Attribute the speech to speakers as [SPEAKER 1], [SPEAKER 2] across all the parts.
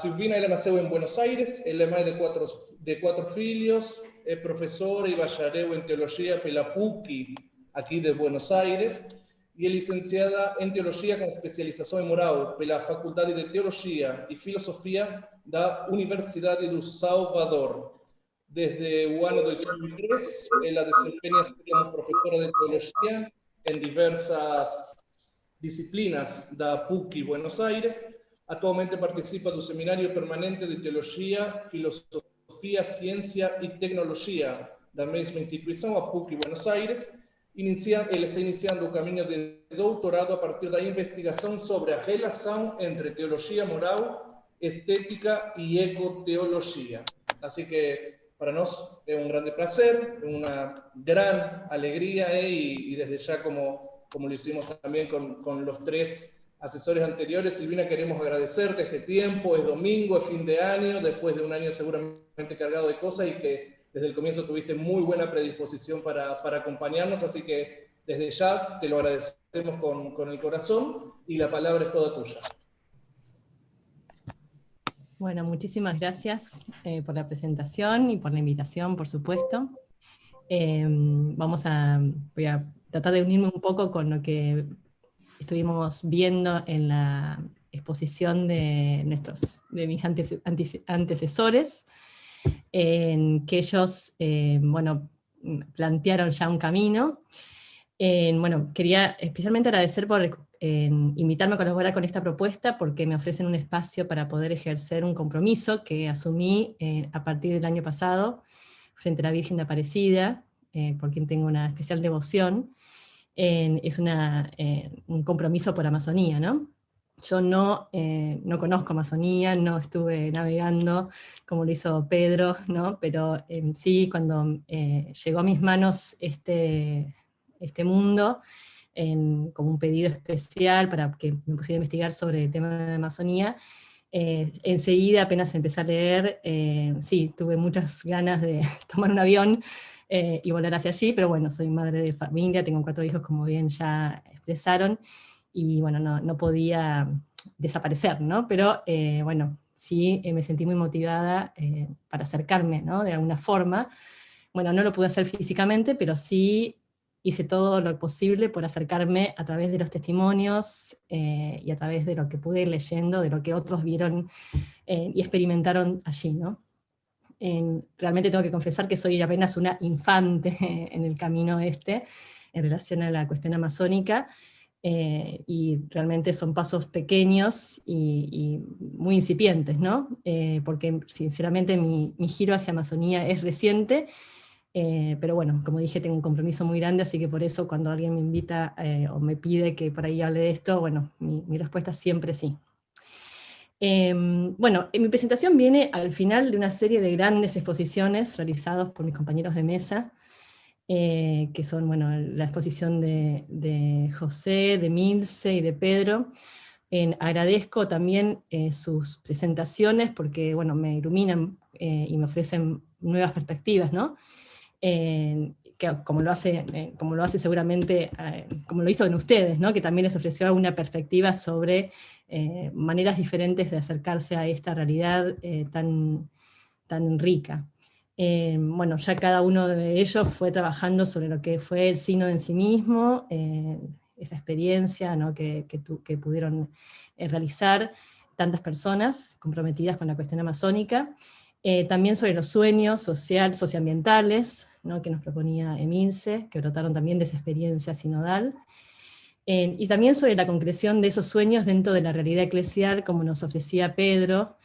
[SPEAKER 1] Silvina ela nasceu em Buenos Aires, ela é mãe de quatro filhos, é professora e bacharel em teologia pela PUC, aqui de Buenos Aires, e é licenciada em teologia com especialização em moral pela Faculdade de Teologia e Filosofia da Universidade do Salvador. Desde o ano 2003, ela desempenha-se como professora de teologia em diversas disciplinas da PUC Buenos Aires. Atualmente participa do Seminário Permanente de Teologia, Filosofia, Ciência e Tecnologia da mesma instituição, a PUC Buenos Aires. Ele está iniciando o caminho de doutorado a partir da investigação sobre a relação entre teologia moral, estética e ecoteologia. Assim que para nós é um grande prazer, uma gran alegría, y desde ya como lo hicimos también con los tres asesores anteriores, Silvina, queremos agradecerte este tiempo, es domingo, es fin de año, después de un año seguramente cargado de cosas, y que desde el comienzo tuviste muy buena predisposición para acompañarnos, así que desde ya te lo agradecemos con el corazón, y la palabra es toda tuya.
[SPEAKER 2] Bueno, muchísimas gracias por la presentación y por la invitación, por supuesto. Voy a tratar de unirme un poco con lo que estuvimos viendo en la exposición de mis antecesores, en que ellos plantearon ya un camino. Quería especialmente agradecer por invitarme a colaborar con esta propuesta, porque me ofrecen un espacio para poder ejercer un compromiso que asumí a partir del año pasado frente a la Virgen de Aparecida, por quien tengo una especial devoción. Es un compromiso por Amazonía, ¿no? Yo no conozco Amazonía, no estuve navegando como lo hizo Pedro, ¿no? Pero sí, cuando llegó a mis manos este mundo, como un pedido especial para que me pusiera a investigar sobre el tema de Amazonía, enseguida apenas empecé a leer, sí, tuve muchas ganas de tomar un avión y volar hacia allí, pero bueno, soy madre de familia, tengo 4 hijos, como bien ya expresaron, y bueno, no podía desaparecer, ¿no? Pero bueno, sí me sentí muy motivada para acercarme, ¿no? De alguna forma. Bueno, no lo pude hacer físicamente, pero sí hice todo lo posible por acercarme a través de los testimonios y a través de lo que pude ir leyendo, de lo que otros vieron y experimentaron allí, ¿no? Realmente tengo que confesar que soy apenas una infante en el camino en relación a la cuestión amazónica, y realmente son pasos pequeños y muy incipientes, ¿no? Porque sinceramente mi giro hacia Amazonía es reciente, pero bueno, como dije, tengo un compromiso muy grande, así que por eso cuando alguien me invita o me pide que por ahí hable de esto, bueno, mi respuesta siempre sí. Bueno, mi presentación viene al final de una serie de grandes exposiciones realizadas por mis compañeros de mesa, que son, bueno, la exposición de José, de Milce y de Pedro. Agradezco también sus presentaciones porque, bueno, me iluminan y me ofrecen nuevas perspectivas, ¿no? Que como lo hace seguramente, como lo hizo en ustedes, ¿no? Que también les ofreció una perspectiva sobre maneras diferentes de acercarse a esta realidad tan rica. Bueno, ya cada uno de ellos fue trabajando sobre lo que fue el sínodo en sí mismo, esa experiencia, ¿no? que pudieron realizar tantas personas comprometidas con la cuestión amazónica, también sobre los sueños socioambientales, ¿no? que nos proponía Emilce, que brotaron también de esa experiencia sinodal, y también sobre la concreción de esos sueños dentro de la realidad eclesial, como nos ofrecía Pedro,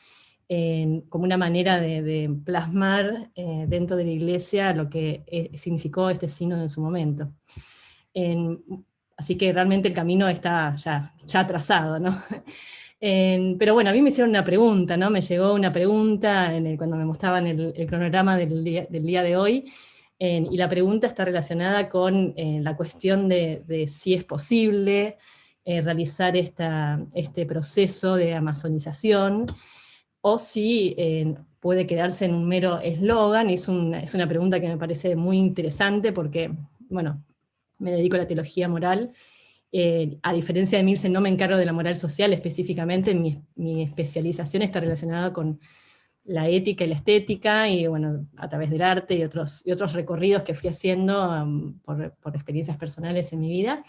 [SPEAKER 2] como una manera de plasmar dentro de la iglesia lo que significó este sínodo en su momento. Así que realmente el camino está ya trazado, ¿no? Pero bueno, a mí me hicieron una pregunta, ¿no? Me llegó una pregunta cuando me mostraban el cronograma del día de hoy, y la pregunta está relacionada con la cuestión de si es posible realizar este proceso de amazonización, o si puede quedarse en un mero eslogan. Es una pregunta que me parece muy interesante porque, bueno, me dedico a la teología moral, A diferencia de Milce, no me encargo de la moral social específicamente, mi especialización está relacionada con la ética y la estética, y bueno, a través del arte y otros recorridos que fui haciendo por experiencias personales en mi vida.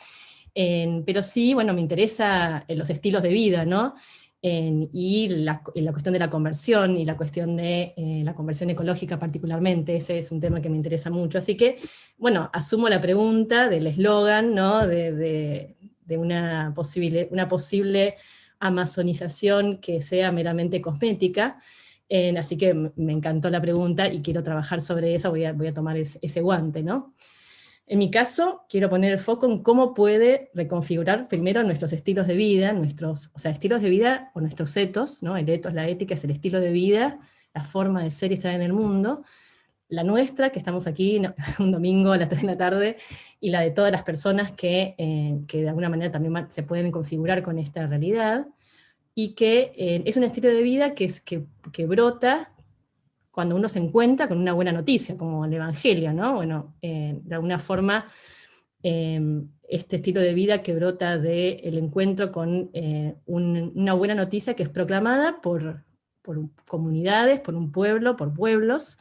[SPEAKER 2] Pero sí, bueno, me interesa los estilos de vida, ¿no? Y la cuestión de la conversión, y la cuestión de la conversión ecológica particularmente, ese es un tema que me interesa mucho. Así que, bueno, asumo la pregunta del eslogan, ¿no? De una posible amazonización que sea meramente cosmética. Así que me encantó la pregunta y quiero trabajar sobre eso, voy a tomar ese guante, ¿no? En mi caso, quiero poner el foco en cómo puede reconfigurar primero nuestros estilos de vida, estilos de vida o nuestros etos, ¿no? El etos, la ética, es el estilo de vida, la forma de ser y estar en el mundo, la nuestra, que estamos aquí un domingo a las 3 de la tarde, y la de todas las personas que de alguna manera también se pueden configurar con esta realidad, y que es un estilo de vida que brota cuando uno se encuentra con una buena noticia, como el Evangelio, ¿no? Bueno, de alguna forma, este estilo de vida que brota del encuentro con una buena noticia que es proclamada por comunidades, por un pueblo, por pueblos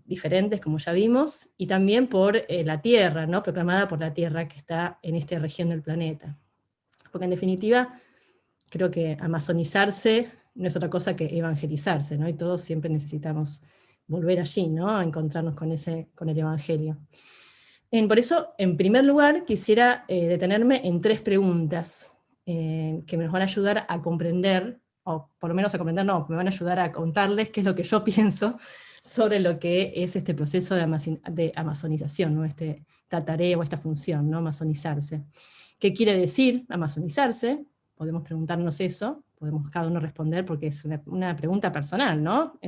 [SPEAKER 2] diferentes, como ya vimos, y también por la tierra, ¿no? Proclamada por la tierra que está en esta región del planeta. Porque en definitiva, creo que amazonizarse no es otra cosa que evangelizarse, ¿no? Y todos siempre necesitamos volver allí, ¿no? A encontrarnos con el Evangelio. Por eso, en primer lugar, quisiera detenerme en 3 preguntas que nos van a ayudar a comprender, o por lo menos a comprender, no, me van a ayudar a contarles qué es lo que yo pienso sobre lo que es este proceso de amazonización, ¿no? Esta tarea o esta función, ¿no? Amazonizarse. ¿Qué quiere decir amazonizarse? Podemos preguntarnos eso, podemos cada uno responder, porque es una pregunta personal, ¿no?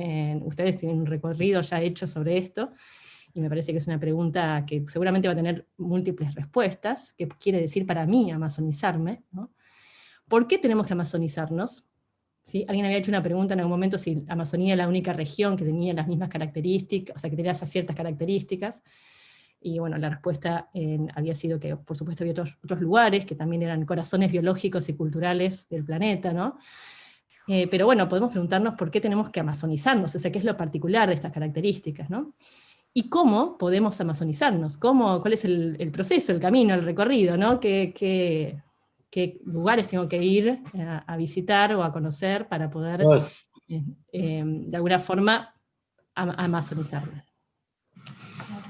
[SPEAKER 2] Ustedes tienen un recorrido ya hecho sobre esto, y me parece que es una pregunta que seguramente va a tener múltiples respuestas. ¿Qué quiere decir para mí amazonizarme, ¿no? ¿Por qué tenemos que amazonizarnos? ¿Sí? Alguien había hecho una pregunta en algún momento si Amazonía era la única región que tenía las mismas características, o sea, que tenía esas ciertas características. Y bueno, la respuesta había sido que, por supuesto, había otros lugares que también eran corazones biológicos y culturales del planeta, ¿no? Pero bueno, podemos preguntarnos por qué tenemos que amazonizarnos, o sea, qué es lo particular de estas características, ¿no? Y cómo podemos amazonizarnos, cuál es el proceso, el camino, el recorrido, ¿no? ¿Qué lugares tengo que ir a visitar o a conocer para poder, de alguna forma, amazonizarme?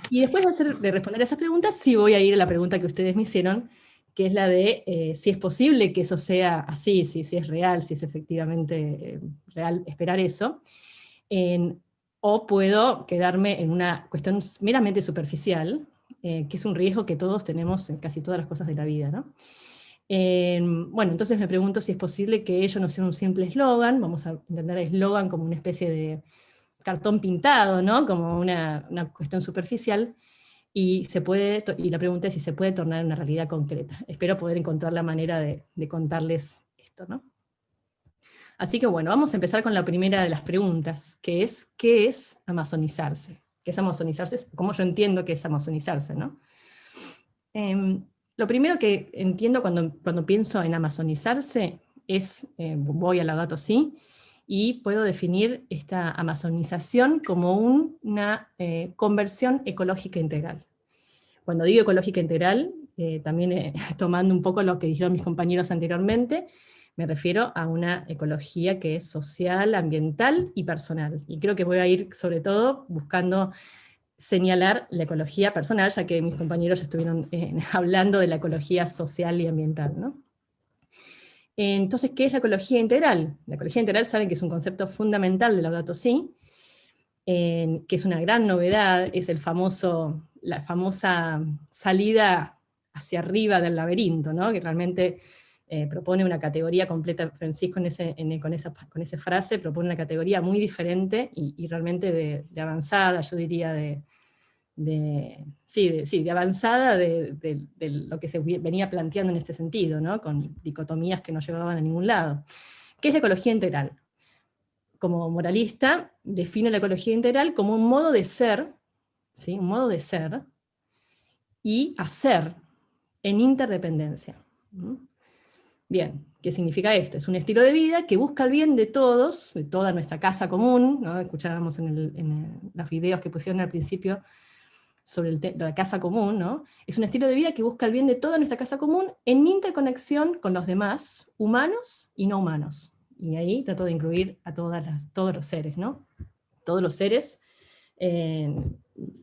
[SPEAKER 2] Y después de responder a esas preguntas, sí voy a ir a la pregunta que ustedes me hicieron, que es la de si es posible que eso sea así, si es real, si es efectivamente real esperar eso, o puedo quedarme en una cuestión meramente superficial, que es un riesgo que todos tenemos en casi todas las cosas de la vida, ¿no? Bueno, entonces me pregunto si es posible que ello no sea un simple eslogan. Vamos a entender el eslogan como una especie de cartón pintado, ¿no? Como una cuestión superficial, y la pregunta es si se puede tornar en una realidad concreta. Espero poder encontrar la manera de contarles esto, ¿no? Así que bueno, vamos a empezar con la primera de las preguntas, que es, ¿qué es amazonizarse? ¿Qué es amazonizarse? ¿Cómo yo entiendo que es amazonizarse, no? Lo primero que entiendo cuando pienso en amazonizarse es, voy a Laudato Si, y puedo definir esta amazonización como una conversión ecológica integral. Cuando digo ecológica integral, también tomando un poco lo que dijeron mis compañeros anteriormente, me refiero a una ecología que es social, ambiental y personal. Y creo que voy a ir sobre todo buscando señalar la ecología personal, ya que mis compañeros ya estuvieron hablando de la ecología social y ambiental, ¿no? Entonces, ¿qué es la ecología integral? La ecología integral saben que es un concepto fundamental de Laudato Si, que es una gran novedad, es la famosa salida hacia arriba del laberinto, ¿no? Que realmente propone una categoría completa. Francisco con esa frase propone una categoría muy diferente y realmente de avanzada, yo diría de avanzada de lo que se venía planteando en este sentido, ¿no? Con dicotomías que no llevaban a ningún lado. ¿Qué es la ecología integral? Como moralista, defino la ecología integral como un modo de ser, ¿sí? Un modo de ser y hacer en interdependencia. Bien, ¿qué significa esto? Es un estilo de vida que busca el bien de todos, de toda nuestra casa común, ¿no? Escuchábamos en los videos que pusieron al principio sobre la casa común, ¿no? Es un estilo de vida que busca el bien de toda nuestra casa común en interconexión con los demás, humanos y no humanos. Y ahí trato de incluir a todos los seres, ¿no? Todos los seres.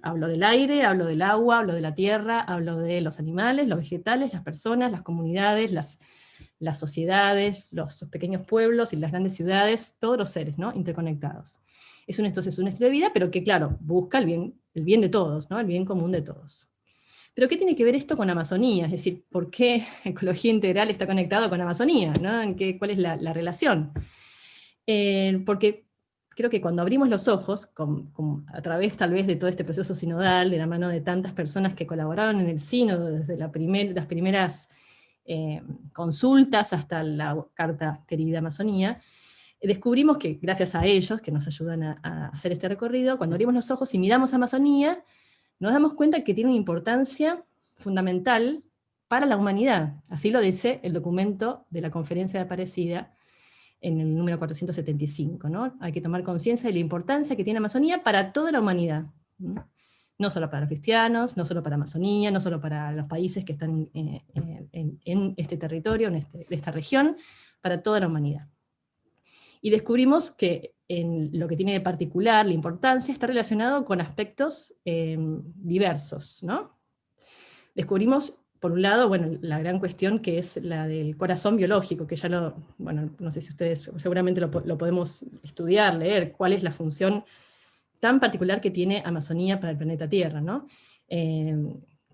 [SPEAKER 2] Hablo del aire, hablo del agua, hablo de la tierra, hablo de los animales, los vegetales, las personas, las comunidades, las sociedades, los pequeños pueblos y las grandes ciudades, todos los seres, ¿no? Interconectados. Entonces un estilo de vida, pero que, claro, busca el bien de todos, ¿no? El bien común de todos. Pero ¿qué tiene que ver esto con Amazonía? Es decir, ¿por qué ecología integral está conectado con Amazonía, ¿no? ¿Cuál es la relación? Porque creo que cuando abrimos los ojos, a través tal vez de todo este proceso sinodal, de la mano de tantas personas que colaboraron en el sínodo, desde las primeras consultas hasta la Carta Querida Amazonía, descubrimos que gracias a ellos, que nos ayudan a hacer este recorrido, cuando abrimos los ojos y miramos a Amazonía, nos damos cuenta que tiene una importancia fundamental para la humanidad. Así lo dice el documento de la Conferencia de Aparecida, en el número 475, ¿no? Hay que tomar conciencia de la importancia que tiene Amazonía para toda la humanidad, ¿no? No solo para los cristianos, no solo para Amazonía, no solo para los países que están en este territorio, en esta región, para toda la humanidad. Y descubrimos que en lo que tiene de particular la importancia está relacionado con aspectos diversos, ¿no? Descubrimos, por un lado, bueno, la gran cuestión que es la del corazón biológico, que ya bueno, no sé si ustedes, seguramente lo podemos estudiar, leer, cuál es la función tan particular que tiene Amazonía para el planeta Tierra, ¿no?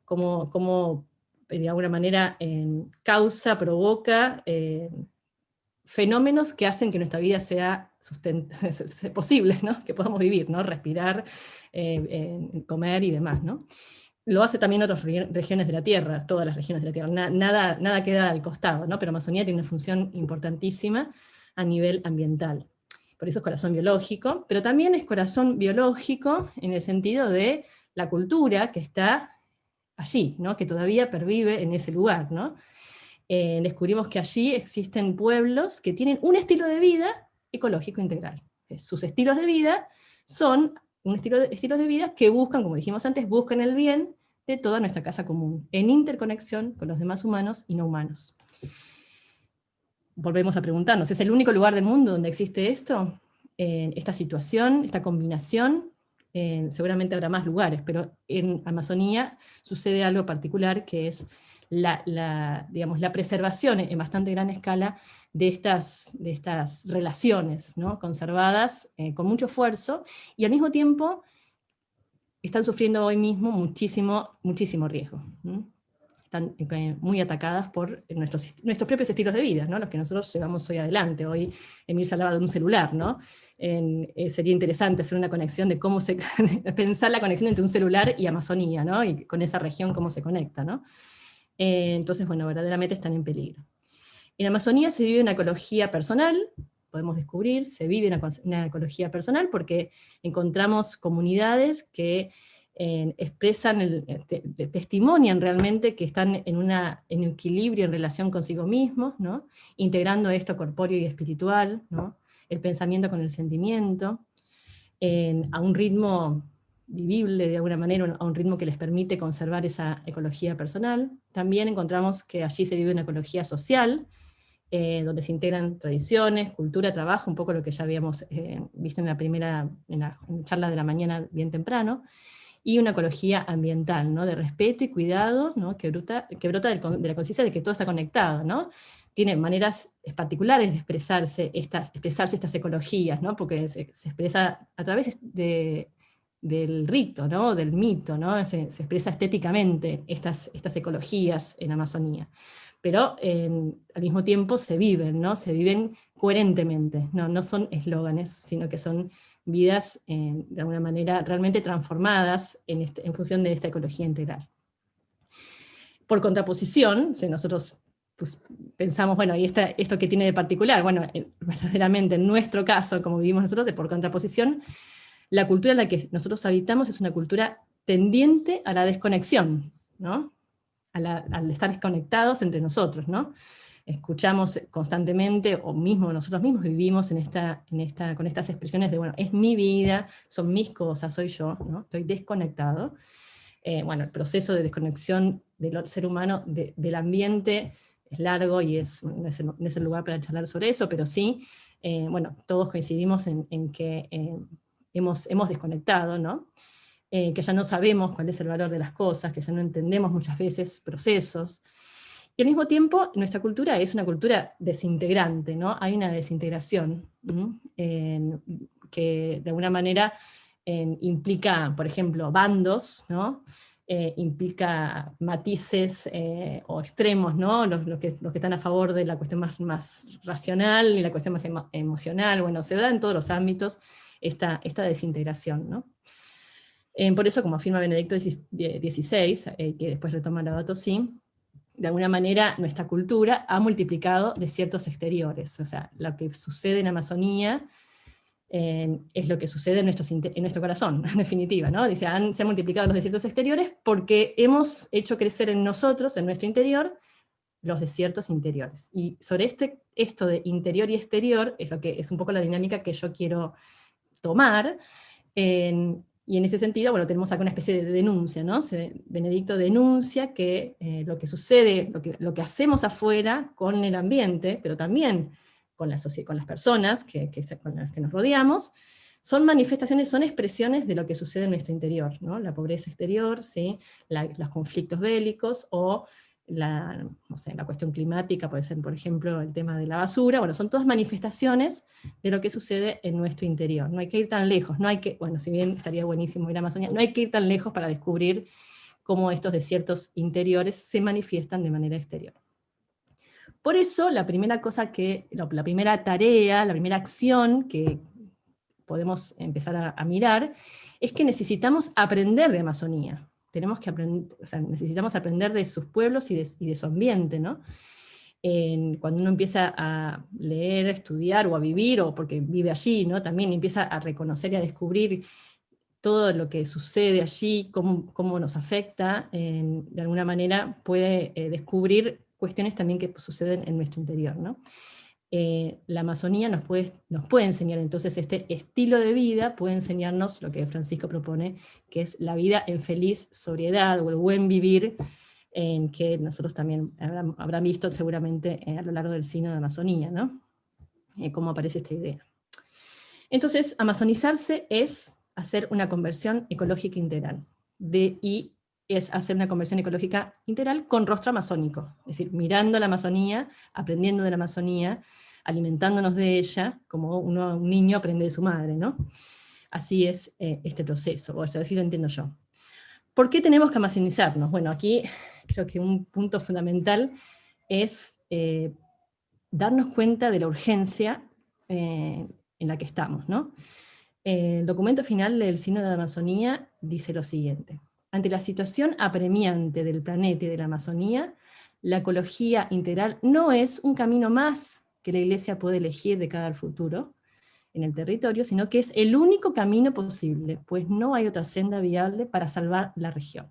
[SPEAKER 2] Cómo de alguna manera causa, provoca fenómenos que hacen que nuestra vida sea posible, ¿no? Que podamos vivir, ¿no? Respirar, comer y demás, ¿no? Lo hace también otras regiones de la Tierra, todas las regiones de la Tierra, nada queda al costado, ¿no? Pero Amazonía tiene una función importantísima a nivel ambiental. Por eso es corazón biológico, pero también es corazón biológico en el sentido de la cultura que está allí, ¿no? Que todavía pervive en ese lugar, ¿no? Descubrimos que allí existen pueblos que tienen un estilo de vida ecológico integral. Sus estilos de vida son estilos de vida que buscan, como dijimos antes, buscan el bien de toda nuestra casa común, en interconexión con los demás humanos y no humanos. Volvemos a preguntarnos, ¿es el único lugar del mundo donde existe esto? Esta situación, esta combinación, seguramente habrá más lugares, pero en Amazonía sucede algo particular que es digamos, la preservación en bastante gran escala de estas relaciones, ¿no? Conservadas con mucho esfuerzo, y al mismo tiempo están sufriendo hoy mismo muchísimo riesgo. Están muy atacadas por nuestros propios estilos de vida, ¿no? Los que nosotros llevamos hoy adelante. Hoy Emir se hablaba de un celular, ¿no? Sería interesante hacer una conexión de pensar la conexión entre un celular y Amazonía, ¿no? Y con esa región cómo se conecta, ¿no? Entonces, bueno, verdaderamente están en peligro. En Amazonía se vive una ecología personal, podemos descubrir, se vive una ecología personal porque encontramos comunidades que expresan, testimonian realmente que están en equilibrio en relación consigo mismos, ¿no? Integrando esto corpóreo y espiritual, ¿no? El pensamiento con el sentimiento, a un ritmo vivible de alguna manera, a un ritmo que les permite conservar esa ecología personal. También encontramos que allí se vive una ecología social, donde se integran tradiciones, cultura, trabajo, un poco lo que ya habíamos visto en la charla de la mañana bien temprano, y una ecología ambiental, ¿no? De respeto y cuidado, ¿no? que brota de la conciencia de que todo está conectado, ¿no? Tiene maneras particulares de expresarse estas ecologías, ¿no? Porque se expresa a través del rito, ¿no? Del mito, ¿no? Se expresa estéticamente estas ecologías en Amazonía. Pero al mismo tiempo se viven, ¿no? Se viven coherentemente, no son eslóganes, sino que son vidas de alguna manera realmente transformadas en función de esta ecología integral. Por contraposición, si nosotros pues, pensamos, bueno, ¿y esto qué tiene de particular? Bueno, verdaderamente en nuestro caso, como vivimos nosotros, por contraposición, la cultura en la que nosotros habitamos es una cultura tendiente a la desconexión, ¿no? al estar desconectados entre nosotros, ¿no? Escuchamos constantemente, o mismo nosotros mismos vivimos con estas expresiones de, bueno, es mi vida, son mis cosas, soy yo, ¿no? Estoy desconectado. Bueno, el proceso de desconexión del ser humano del ambiente es largo y no es el lugar para charlar sobre eso, pero sí, bueno, todos coincidimos en que hemos desconectado, ¿no? Que ya no sabemos cuál es el valor de las cosas, que ya no entendemos muchas veces procesos. Y al mismo tiempo, nuestra cultura es una cultura desintegrante, ¿no? Hay una desintegración que de alguna manera implica, por ejemplo, bandos, ¿no? Implica matices o extremos, ¿no? Los que están a favor de la cuestión más racional y la cuestión más emocional, bueno, se da en todos los ámbitos esta desintegración, ¿no? Por eso, como afirma Benedicto XVI, que después retoma Laudato Si, de alguna manera nuestra cultura ha multiplicado desiertos exteriores. O sea, lo que sucede en Amazonía es lo que sucede en nuestro corazón, en definitiva, ¿no? Dice, se han multiplicado los desiertos exteriores porque hemos hecho crecer en nosotros, en nuestro interior, los desiertos interiores. Y sobre esto de interior y exterior, es un poco la dinámica que yo quiero tomar, y en ese sentido, bueno, tenemos acá una especie de denuncia, ¿no? Benedicto denuncia que lo que sucede, lo que hacemos afuera con el ambiente, pero también con las personas con las que nos rodeamos, son manifestaciones, son expresiones de lo que sucede en nuestro interior, ¿no? La pobreza exterior, ¿sí? Los conflictos bélicos, o no sé, la cuestión climática, puede ser, por ejemplo, el tema de la basura. Bueno, son todas manifestaciones de lo que sucede en nuestro interior. No hay que ir tan lejos, bueno, si bien estaría buenísimo ir a Amazonía, no hay que ir tan lejos para descubrir cómo estos desiertos interiores se manifiestan de manera exterior. Por eso, la primera tarea, la primera acción que podemos empezar a mirar, es que necesitamos aprender de Amazonía. Necesitamos aprender de sus pueblos y de su ambiente, ¿no? Cuando uno empieza a leer, a estudiar o a vivir, o porque vive allí, ¿no? También empieza a reconocer y a descubrir todo lo que sucede allí, cómo nos afecta, de alguna manera puede descubrir cuestiones también que suceden en nuestro interior, ¿no? La Amazonía nos puede enseñar entonces este estilo de vida, puede enseñarnos lo que Francisco propone, que es la vida en feliz sobriedad, o el buen vivir, que nosotros también habrán visto seguramente a lo largo del Sínodo de Amazonía, ¿no? Cómo aparece esta idea. Entonces, amazonizarse es hacer una conversión ecológica integral, y es hacer una conversión ecológica integral con rostro amazónico, es decir, mirando la Amazonía, aprendiendo de la Amazonía, alimentándonos de ella, como un niño aprende de su madre, ¿no? Así es este proceso, o sea, así lo entiendo yo. ¿Por qué tenemos que amazonizarnos? Bueno, aquí creo que un punto fundamental es darnos cuenta de la urgencia en la que estamos, ¿no? El documento final del Sínodo de Amazonía dice lo siguiente: ante la situación apremiante del planeta y de la Amazonía, la ecología integral no es un camino más que la Iglesia puede elegir de cara al futuro en el territorio, sino que es el único camino posible, pues no hay otra senda viable para salvar la región.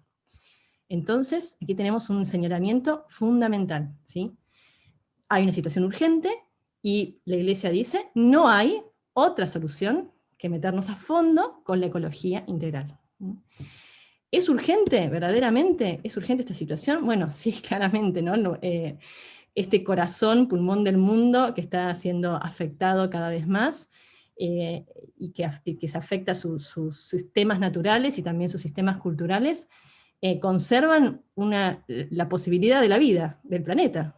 [SPEAKER 2] Entonces, aquí tenemos un señalamiento fundamental, ¿sí? Hay una situación urgente, y la Iglesia dice, no hay otra solución que meternos a fondo con la ecología integral. ¿Es urgente, verdaderamente? ¿Es urgente esta situación? Bueno, sí, claramente, ¿no? Este corazón, pulmón del mundo, que está siendo afectado cada vez más, y que se afecta sus sistemas naturales y también sus sistemas culturales, conservan la posibilidad de la vida del planeta.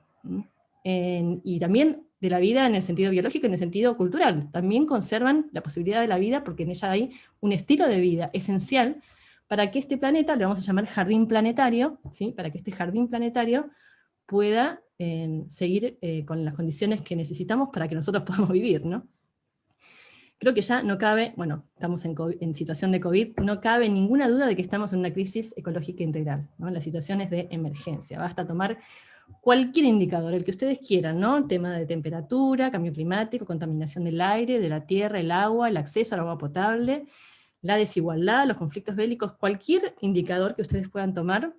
[SPEAKER 2] Y también de la vida en el sentido biológico y en el sentido cultural. También conservan la posibilidad de la vida porque en ella hay un estilo de vida esencial para que este planeta, lo vamos a llamar jardín planetario, ¿sí? Para que este jardín planetario pueda seguir con las condiciones que necesitamos para que nosotros podamos vivir, ¿no? Creo que ya no cabe, bueno, estamos en situación de COVID, no cabe ninguna duda de que estamos en una crisis ecológica integral, ¿no? Las situaciones de emergencia. Basta tomar cualquier indicador, el que ustedes quieran, ¿no? Tema de temperatura, cambio climático, contaminación del aire, de la tierra, el agua, el acceso al agua potable, la desigualdad, los conflictos bélicos, cualquier indicador que ustedes puedan tomar,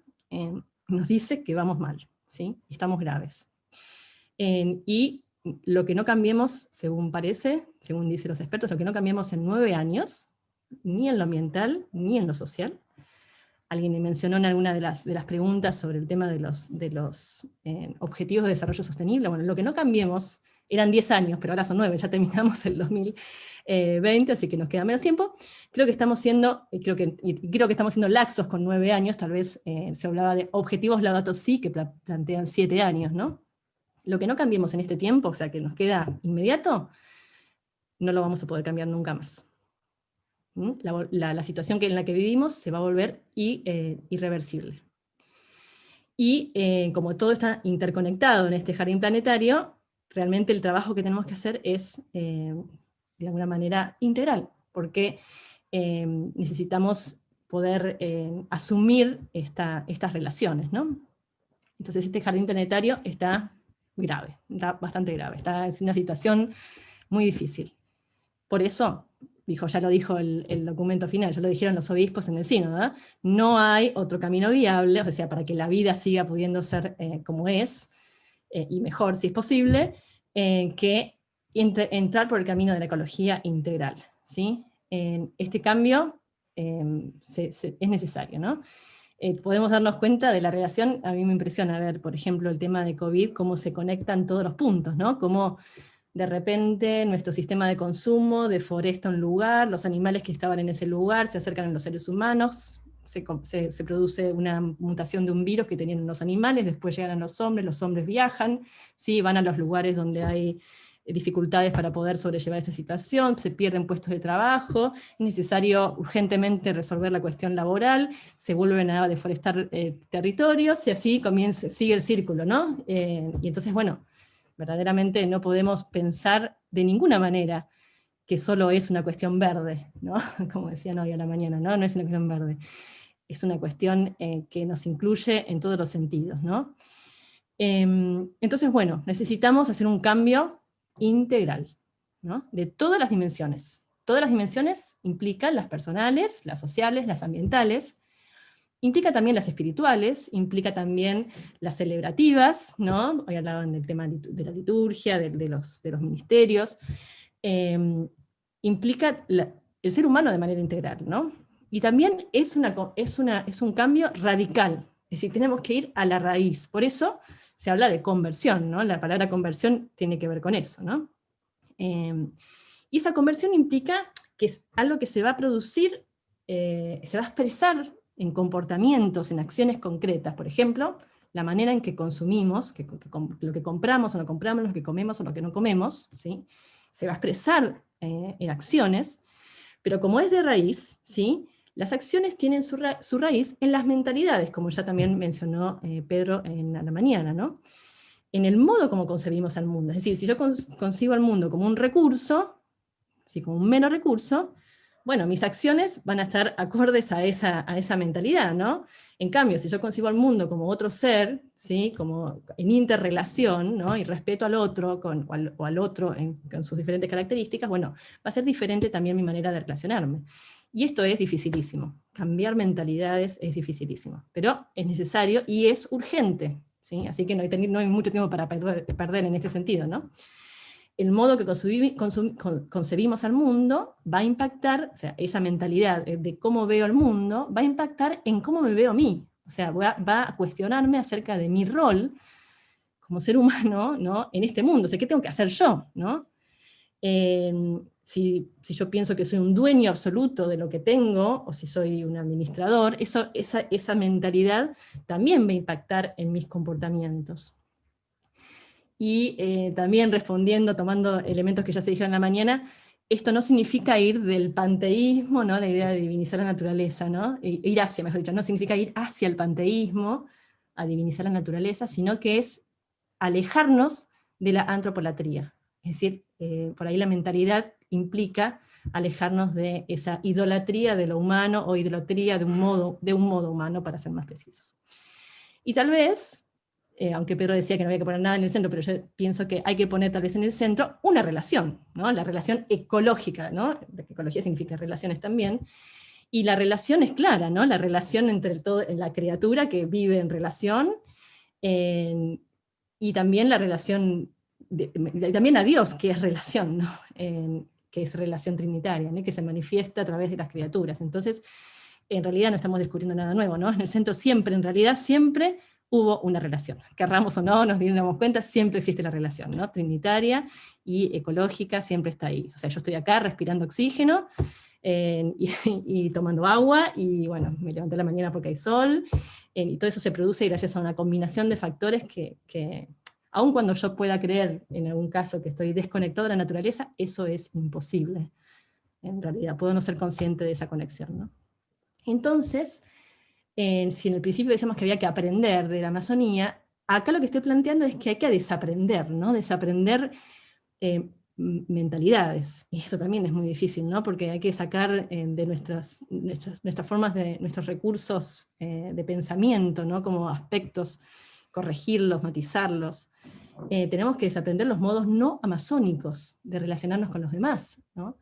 [SPEAKER 2] nos dice que vamos mal, ¿sí? Estamos graves. Y lo que no cambiemos, según parece, según dicen los expertos, lo que no cambiemos en 9 años, ni en lo ambiental, ni en lo social. Alguien me mencionó en alguna de las preguntas sobre el tema de los objetivos de desarrollo sostenible. Bueno, lo que no cambiemos, eran 10 años, pero ahora son 9, ya terminamos el 2020, así que nos queda menos tiempo. Creo que estamos siendo, creo que estamos siendo laxos con 9 años, tal vez se hablaba de objetivos Laudato Si, que plantean 7 años, ¿no? Lo que no cambiemos en este tiempo, o sea, que nos queda inmediato, no lo vamos a poder cambiar nunca más. La situación en la que vivimos se va a volver irreversible. Y como todo está interconectado en este jardín planetario, realmente el trabajo que tenemos que hacer es, de alguna manera, integral, porque necesitamos poder asumir estas relaciones, ¿no? Entonces este jardín planetario está grave, está bastante grave, está en una situación muy difícil. Por eso, ya lo dijo el documento final, ya lo dijeron los obispos en el sínodo, ¿eh? No hay otro camino viable, o sea, para que la vida siga pudiendo ser como es, y mejor si es posible, que entrar por el camino de la ecología integral, ¿sí? Este cambio es necesario, ¿no? Podemos darnos cuenta de la relación. A mí me impresiona ver, por ejemplo, el tema de COVID, cómo se conectan todos los puntos, ¿no? Cómo de repente nuestro sistema de consumo deforesta un lugar, los animales que estaban en ese lugar se acercan a los seres humanos, se produce una mutación de un virus que tenían los animales, después llegan a los hombres viajan, ¿sí? Van a los lugares donde hay dificultades para poder sobrellevar esta situación, se pierden puestos de trabajo, es necesario urgentemente resolver la cuestión laboral, se vuelven a deforestar territorios, y así sigue el círculo, ¿no? Y entonces, bueno, verdaderamente no podemos pensar de ninguna manera que solo es una cuestión verde, ¿no? Como decían hoy a la mañana, ¿no? No es una cuestión verde, es una cuestión que nos incluye en todos los sentidos, ¿no? Entonces, bueno, necesitamos hacer un cambio integral, ¿no? De todas las dimensiones. Todas las dimensiones implican las personales, las sociales, las ambientales, implica también las espirituales, implica también las celebrativas, ¿no? Hoy hablaban del tema de la liturgia, de los ministerios, implica el ser humano de manera integral, ¿no? Y también es un cambio radical, es decir, tenemos que ir a la raíz, por eso se habla de conversión, ¿no? La palabra conversión tiene que ver con eso, ¿no? Y esa conversión implica que es algo que se va a producir, se va a expresar en comportamientos, en acciones concretas. Por ejemplo, la manera en que consumimos, lo que compramos o no compramos, lo que comemos o lo que no comemos, ¿sí? Se va a expresar en acciones, pero como es de raíz, ¿sí? Las acciones tienen su raíz en las mentalidades, como ya también mencionó Pedro en la mañana, ¿no? En el modo como concebimos al mundo. Es decir, si yo concibo al mundo como un recurso, ¿sí? Como un mero recurso, bueno, mis acciones van a estar acordes a esa mentalidad, ¿no? En cambio, si yo concibo al mundo como otro ser, ¿sí? Como en interrelación, ¿no? Y respeto al otro, o al otro con sus diferentes características, bueno, va a ser diferente también mi manera de relacionarme. Y esto es dificilísimo. Cambiar mentalidades es dificilísimo, pero es necesario y es urgente, ¿sí? Así que no hay mucho tiempo para perder en este sentido, ¿no? El modo que concebimos al mundo va a impactar, o sea, esa mentalidad de cómo veo el mundo, va a impactar en cómo me veo a mí. O sea, va a cuestionarme acerca de mi rol como ser humano, ¿no? En este mundo. O sea, ¿qué tengo que hacer yo, ¿no? Si yo pienso que soy un dueño absoluto de lo que tengo, o si soy un administrador, esa mentalidad también va a impactar en mis comportamientos. Y también respondiendo, tomando elementos que ya se dijeron en la mañana, esto no significa ir del panteísmo, ¿no? La idea de divinizar la naturaleza, ¿no? Ir hacia, mejor dicho, no significa ir hacia el panteísmo, a divinizar la naturaleza, sino que es alejarnos de la antropolatría. Es decir, por ahí la mentalidad implica alejarnos de esa idolatría de lo humano, o idolatría de un modo humano, para ser más precisos. Y tal vez, aunque Pedro decía que no había que poner nada en el centro, pero yo pienso que hay que poner tal vez en el centro una relación, ¿no? La relación ecológica, ¿no? Ecología significa relaciones también, Y la relación es clara, ¿no? La relación entre la criatura que vive en relación, y también la relación, también a Dios, que es relación, ¿no? Que es relación trinitaria, ¿no? Que se manifiesta a través de las criaturas. Entonces, en realidad no estamos descubriendo nada nuevo, ¿no? En el centro siempre, en realidad siempre hubo una relación. Querramos o no, nos diéramos cuenta, siempre existe la relación, ¿no? Trinitaria y ecológica, siempre está ahí. O sea, yo estoy acá respirando oxígeno, y tomando agua, y bueno, me levanté a la mañana porque hay sol, y todo eso se produce gracias a una combinación de factores que aun cuando yo pueda creer en algún caso que estoy desconectado de la naturaleza, eso es imposible. En realidad, puedo no ser consciente de esa conexión, ¿no? Entonces, si en el principio decíamos que había que aprender de la Amazonía, acá lo que estoy planteando es que hay que desaprender, ¿no? Desaprender mentalidades, y eso también es muy difícil, ¿no? Porque hay que sacar de nuestras formas, de nuestros recursos de pensamiento, ¿no? Como aspectos, corregirlos, matizarlos. Tenemos que desaprender los modos no amazónicos de relacionarnos con los demás, ¿no?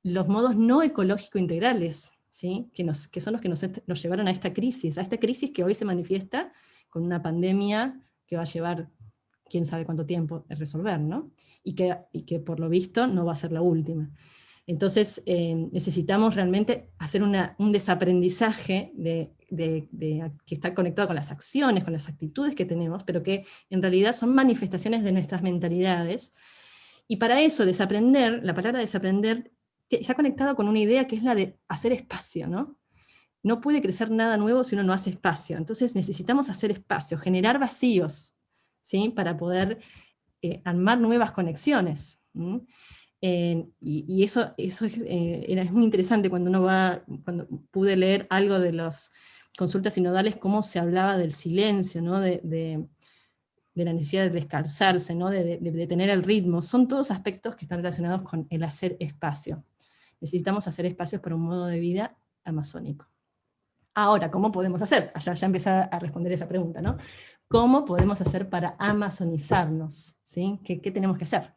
[SPEAKER 2] Los modos no ecológico-integrales, ¿sí? que son los que nos llevaron a esta crisis que hoy se manifiesta con una pandemia que va a llevar quién sabe cuánto tiempo de resolver, ¿no? Y que por lo visto no va a ser la última. Entonces necesitamos realmente hacer un desaprendizaje que está conectado con las acciones, con las actitudes que tenemos, pero que en realidad son manifestaciones de nuestras mentalidades. Y para eso, desaprender, la palabra desaprender, está conectado con una idea que es la de hacer espacio, ¿no? No puede crecer nada nuevo si uno no hace espacio. Entonces necesitamos hacer espacio, generar vacíos, ¿sí? Para poder armar nuevas conexiones. Y eso es muy interesante cuando pude leer algo de las consultas sinodales, cómo se hablaba del silencio, ¿no? de la necesidad de descalzarse, ¿no? de tener el ritmo. Son todos aspectos que están relacionados con el hacer espacio. Necesitamos hacer espacios para un modo de vida amazónico. Ahora, ¿cómo podemos hacer? Ya empecé a responder esa pregunta, ¿no? ¿Cómo podemos hacer para amazonizarnos? ¿Sí? ¿Qué tenemos que hacer?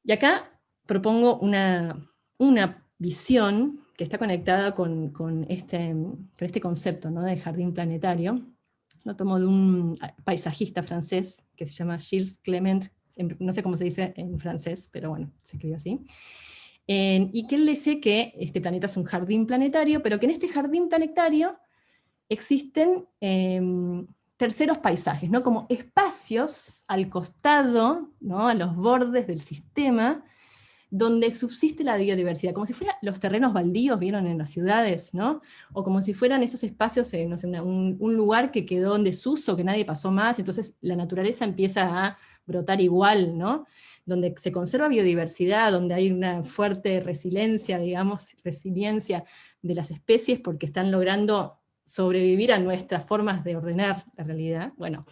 [SPEAKER 2] Y acá propongo una visión que está conectada con este concepto, ¿no? De jardín planetario. Lo tomo de un paisajista francés que se llama Gilles Clement, no sé cómo se dice en francés, pero bueno, se escribe así. Y que él dice que este planeta es un jardín planetario, pero que en este jardín planetario existen terceros paisajes, ¿no? Como espacios al costado, ¿no? A los bordes del sistema, donde subsiste la biodiversidad, como si fueran los terrenos baldíos, vieron en las ciudades, ¿no? O como si fueran esos espacios, no sé, un lugar que quedó en desuso, que nadie pasó más, entonces la naturaleza empieza a brotar igual, ¿no? Donde se conserva biodiversidad, donde hay una fuerte resiliencia, digamos, resiliencia de las especies porque están logrando sobrevivir a nuestras formas de ordenar la realidad. Bueno,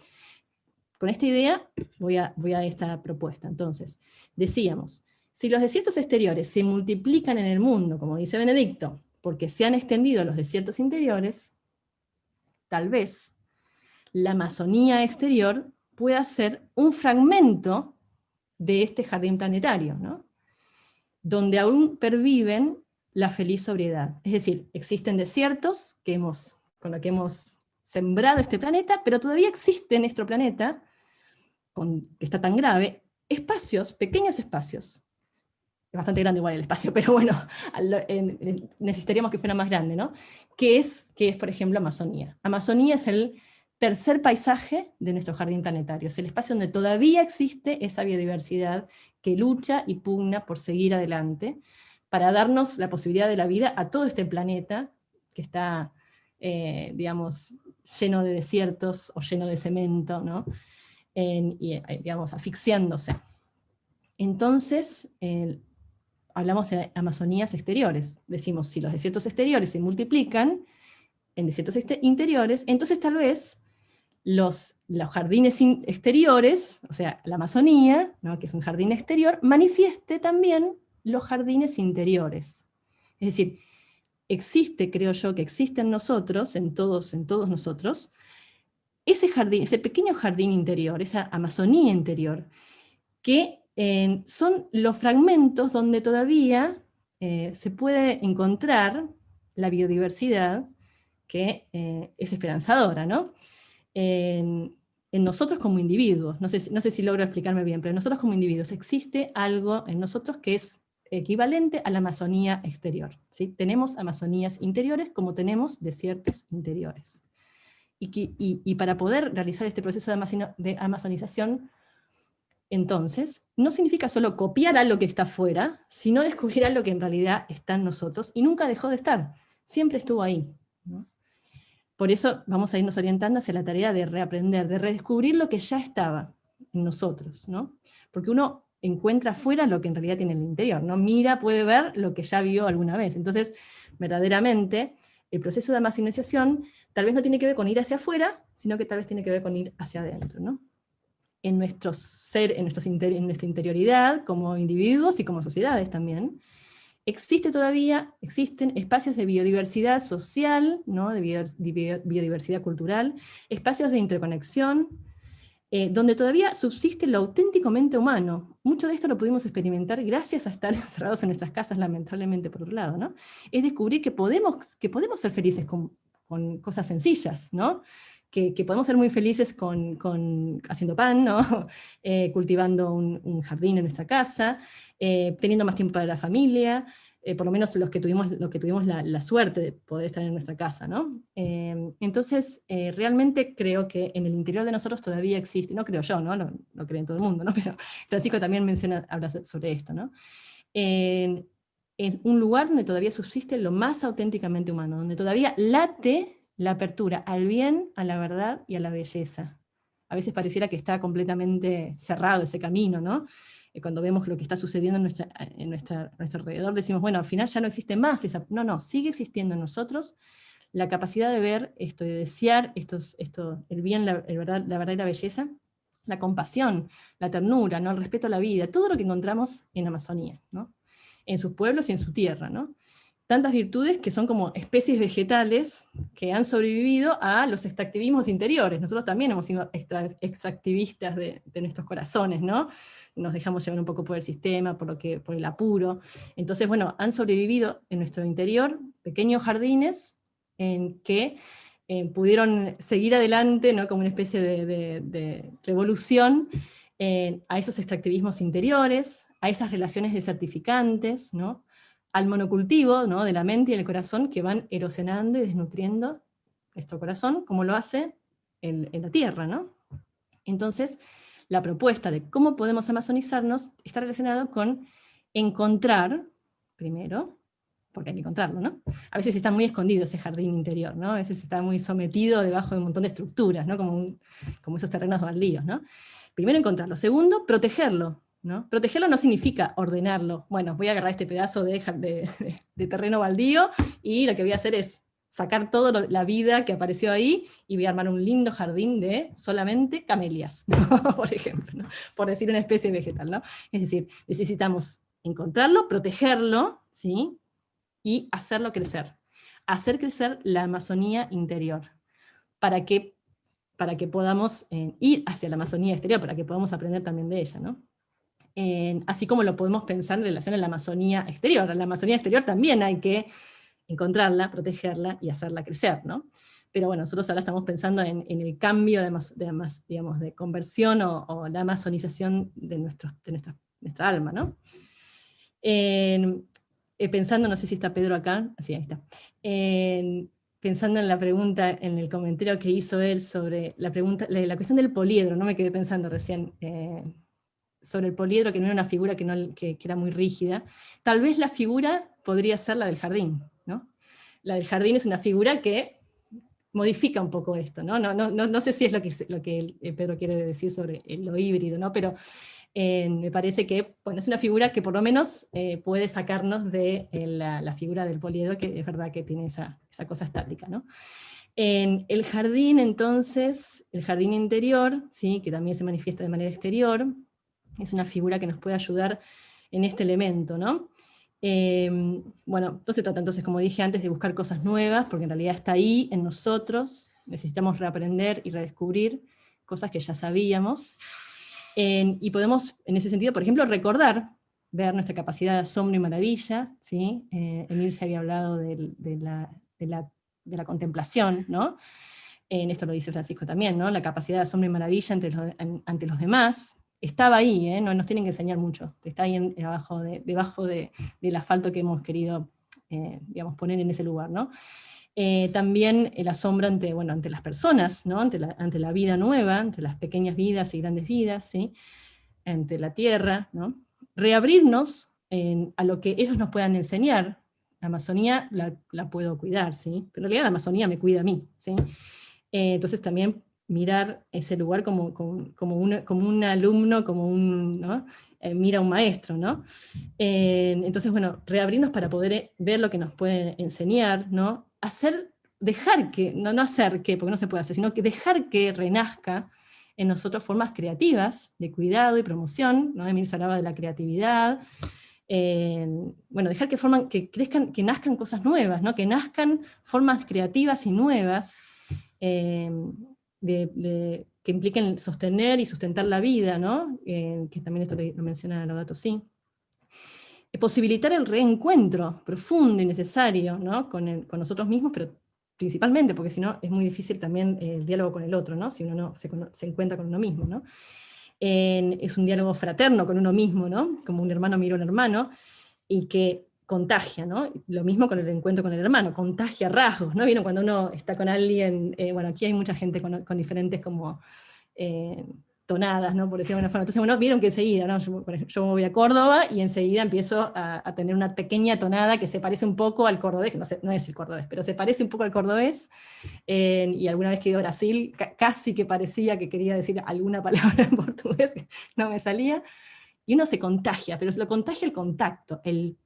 [SPEAKER 2] con esta idea voy a esta propuesta. Entonces, decíamos, si los desiertos exteriores se multiplican en el mundo, como dice Benedicto, porque se han extendido los desiertos interiores, tal vez la Amazonía exterior pueda ser un fragmento de este jardín planetario, ¿no? Donde aún perviven la feliz sobriedad. Es decir, existen desiertos con los que hemos sembrado este planeta, pero todavía existe en nuestro planeta, que está tan grave, espacios, pequeños espacios. Es bastante grande igual el espacio, pero bueno, necesitaríamos que fuera más grande, ¿no? Que es, por ejemplo, Amazonía. Amazonía es el tercer paisaje de nuestro jardín planetario. Es el espacio donde todavía existe esa biodiversidad que lucha y pugna por seguir adelante, para darnos la posibilidad de la vida a todo este planeta que está, digamos, lleno de desiertos o lleno de cemento, ¿no? Y, digamos, asfixiándose. Entonces, hablamos de Amazonías exteriores. Decimos, si los desiertos exteriores se multiplican en desiertos interiores, entonces tal vez los jardines exteriores, o sea, la Amazonía, ¿no? Que es un jardín exterior, manifieste también los jardines interiores. Es decir, creo yo, que existe en nosotros, en todos nosotros, ese jardín, ese pequeño jardín interior, esa Amazonía interior, que son los fragmentos donde todavía se puede encontrar la biodiversidad, que es esperanzadora, ¿no? En nosotros como individuos, no sé si logro explicarme bien, pero en nosotros como individuos existe algo en nosotros que es equivalente a la Amazonía exterior, ¿sí? Tenemos Amazonías interiores como tenemos desiertos interiores. Y para poder realizar este proceso de amazonización, entonces, no significa solo copiar algo que está afuera, sino descubrir algo que en realidad está en nosotros, y nunca dejó de estar, siempre estuvo ahí, ¿no? Por eso vamos a irnos orientando hacia la tarea de reaprender, de redescubrir lo que ya estaba en nosotros, ¿no? Porque uno encuentra afuera lo que en realidad tiene en el interior, ¿no? Mira, puede ver lo que ya vio alguna vez. Entonces, verdaderamente, el proceso de amazonización tal vez no tiene que ver con ir hacia afuera, sino que tal vez tiene que ver con ir hacia adentro, ¿no? En nuestro ser, en nuestra interioridad, como individuos y como sociedades también, existen espacios de biodiversidad social, ¿no? De biodiversidad cultural, espacios de interconexión, donde todavía subsiste lo auténticamente humano. Mucho de esto lo pudimos experimentar gracias a estar encerrados en nuestras casas, lamentablemente, por otro lado, ¿no? Es descubrir que podemos ser felices con cosas sencillas, ¿no? Que podemos ser muy felices haciendo pan, ¿no? Cultivando un jardín en nuestra casa, teniendo más tiempo para la familia, por lo menos los que tuvimos la suerte de poder estar en nuestra casa, ¿no? Entonces, realmente creo que en el interior de nosotros todavía existe, no creo yo, ¿no? No cree en todo el mundo, ¿no? Pero Francisco también habla sobre esto, ¿no? En un lugar donde todavía subsiste lo más auténticamente humano, donde todavía late la apertura al bien, a la verdad y a la belleza. A veces pareciera que está completamente cerrado ese camino, ¿no? Cuando vemos lo que está sucediendo a nuestro alrededor, decimos, bueno, al final ya no existe más esa... No, sigue existiendo en nosotros la capacidad de ver esto, de desear el bien, la verdad y la belleza, la compasión, la ternura, ¿no? El respeto a la vida, todo lo que encontramos en Amazonía, ¿no? En sus pueblos y en su tierra, ¿no? Tantas virtudes que son como especies vegetales que han sobrevivido a los extractivismos interiores. Nosotros también hemos sido extractivistas de nuestros corazones, ¿no? Nos dejamos llevar un poco por el sistema, por el apuro. Entonces, bueno, han sobrevivido en nuestro interior pequeños jardines en que pudieron seguir adelante, ¿no? Como una especie de revolución a esos extractivismos interiores, a esas relaciones desertificantes, ¿no? Al monocultivo, ¿no? De la mente y el corazón que van erosionando y desnutriendo nuestro corazón, como lo hace en la tierra, ¿no? Entonces, la propuesta de cómo podemos amazonizarnos está relacionado con encontrar, primero, porque hay que encontrarlo, ¿no? A veces está muy escondido ese jardín interior, ¿no? A veces está muy sometido debajo de un montón de estructuras, ¿no? Como esos terrenos baldíos, ¿no? Primero encontrarlo. Segundo, protegerlo, ¿no? Protegerlo no significa ordenarlo. Bueno, voy a agarrar este pedazo de terreno baldío y lo que voy a hacer es sacar toda la vida que apareció ahí y voy a armar un lindo jardín de solamente camelias, ¿no? Por ejemplo, ¿no? Por decir una especie vegetal, ¿no? Es decir, necesitamos encontrarlo, protegerlo, ¿sí? Y hacerlo crecer. Hacer crecer la Amazonía interior, para que podamos ir hacia la Amazonía exterior, para que podamos aprender también de ella, ¿no? Así como lo podemos pensar en relación a la Amazonía exterior. A la Amazonía exterior también hay que encontrarla, protegerla y hacerla crecer, ¿no? Pero bueno, nosotros ahora estamos pensando en el cambio de conversión o la amazonización de nuestra alma, ¿no? Pensando, no sé si está Pedro acá, sí, ahí está. Pensando en la pregunta, en el comentario que hizo él sobre la cuestión del poliedro, no me quedé pensando recién, sobre el poliedro, que no era una figura que era muy rígida. Tal vez la figura podría ser la del jardín, ¿no? La del jardín es una figura que modifica un poco esto, ¿no? No sé si es lo que Pedro quiere decir sobre lo híbrido, ¿no? Pero me parece que, bueno, es una figura que por lo menos puede sacarnos de la figura del poliedro, que es verdad que tiene esa cosa estática, ¿no? En el jardín, entonces, el jardín interior, ¿sí? Que también se manifiesta de manera exterior, es una figura que nos puede ayudar en este elemento, ¿no? Bueno, entonces se trata, entonces, como dije antes, de buscar cosas nuevas, porque en realidad está ahí, en nosotros, necesitamos reaprender y redescubrir cosas que ya sabíamos, y podemos, en ese sentido, por ejemplo, recordar ver nuestra capacidad de asombro y maravilla, ¿sí? Emil se había hablado de la contemplación, ¿no? Esto lo dice Francisco también, ¿no? La capacidad de asombro y maravilla ante los demás, estaba ahí, no nos tienen que enseñar mucho, está ahí debajo del asfalto que hemos querido, digamos, poner en ese lugar, ¿no? También el asombro ante las personas, ¿no? ante la vida nueva, ante las pequeñas vidas y grandes vidas, ¿sí? Ante la tierra, ¿no? Reabrirnos a lo que ellos nos puedan enseñar. La Amazonía la puedo cuidar, ¿sí? Pero en realidad la Amazonía me cuida a mí, ¿sí? Entonces también mirar ese lugar como un alumno, ¿no? Mira a un maestro, ¿no? Entonces, bueno, reabrirnos para poder ver lo que nos puede enseñar, ¿no? Dejar que, no hacer que, porque no se puede hacer, sino que dejar que renazca en nosotros formas creativas de cuidado y promoción, ¿no? Emil se hablaba de la creatividad, bueno, dejar que crezcan, que nazcan cosas nuevas, ¿no? Que nazcan formas creativas y nuevas, que impliquen sostener y sustentar la vida, ¿no? Que también esto lo menciona Laudato Si. Posibilitar el reencuentro profundo y necesario, ¿no? con nosotros mismos, pero principalmente, porque si no es muy difícil también el diálogo con el otro, ¿no? Si uno no se encuentra con uno mismo, ¿no? Es un diálogo fraterno con uno mismo, ¿no? Como un hermano mira a un hermano, y que contagia, ¿no? Lo mismo con el encuentro con el hermano, contagia rasgos, ¿no? ¿Vieron cuando uno está con alguien? Bueno, aquí hay mucha gente con diferentes como tonadas, ¿no? Por decirlo de alguna forma. Entonces, bueno, vieron que enseguida, ¿no? Yo voy a Córdoba y enseguida empiezo a tener una pequeña tonada que se parece un poco al cordobés, que no es el cordobés, pero se parece un poco al cordobés, y alguna vez que he ido a Brasil, casi que parecía que quería decir alguna palabra en portugués, no me salía, y uno se contagia, pero se lo contagia el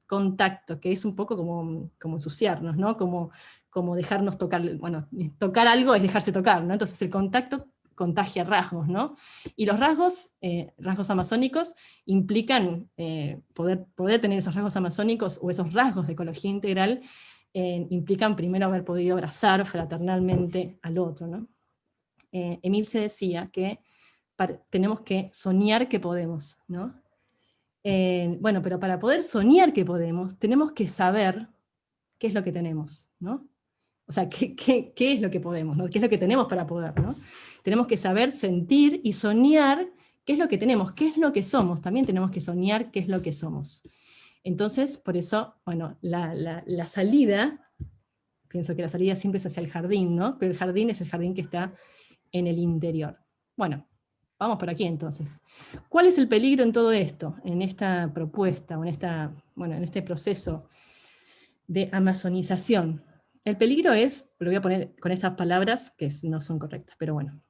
[SPEAKER 2] contacto, que es un poco como ensuciarnos, ¿no? Como dejarnos tocar, bueno, tocar algo es dejarse tocar, ¿no? Entonces el contacto contagia rasgos, ¿no? Y los rasgos amazónicos implican poder tener esos rasgos amazónicos o esos rasgos de ecología integral, implican primero haber podido abrazar fraternalmente al otro, ¿no? Emil se decía que tenemos que soñar que podemos, ¿no? Bueno, pero para poder soñar que podemos, tenemos que saber qué es lo que tenemos, ¿no? O sea, ¿qué es lo que podemos, ¿no? ¿Qué es lo que tenemos para poder, ¿no? Tenemos que saber sentir y soñar qué es lo que tenemos, qué es lo que somos. También tenemos que soñar qué es lo que somos. Entonces, por eso, bueno, la salida, pienso que la salida siempre es hacia el jardín, ¿no? Pero el jardín es el jardín que está en el interior. Bueno, vamos por aquí entonces. ¿Cuál es el peligro en todo esto, en esta propuesta, o en este proceso de amazonización? El peligro es, lo voy a poner con estas palabras que no son correctas, pero bueno,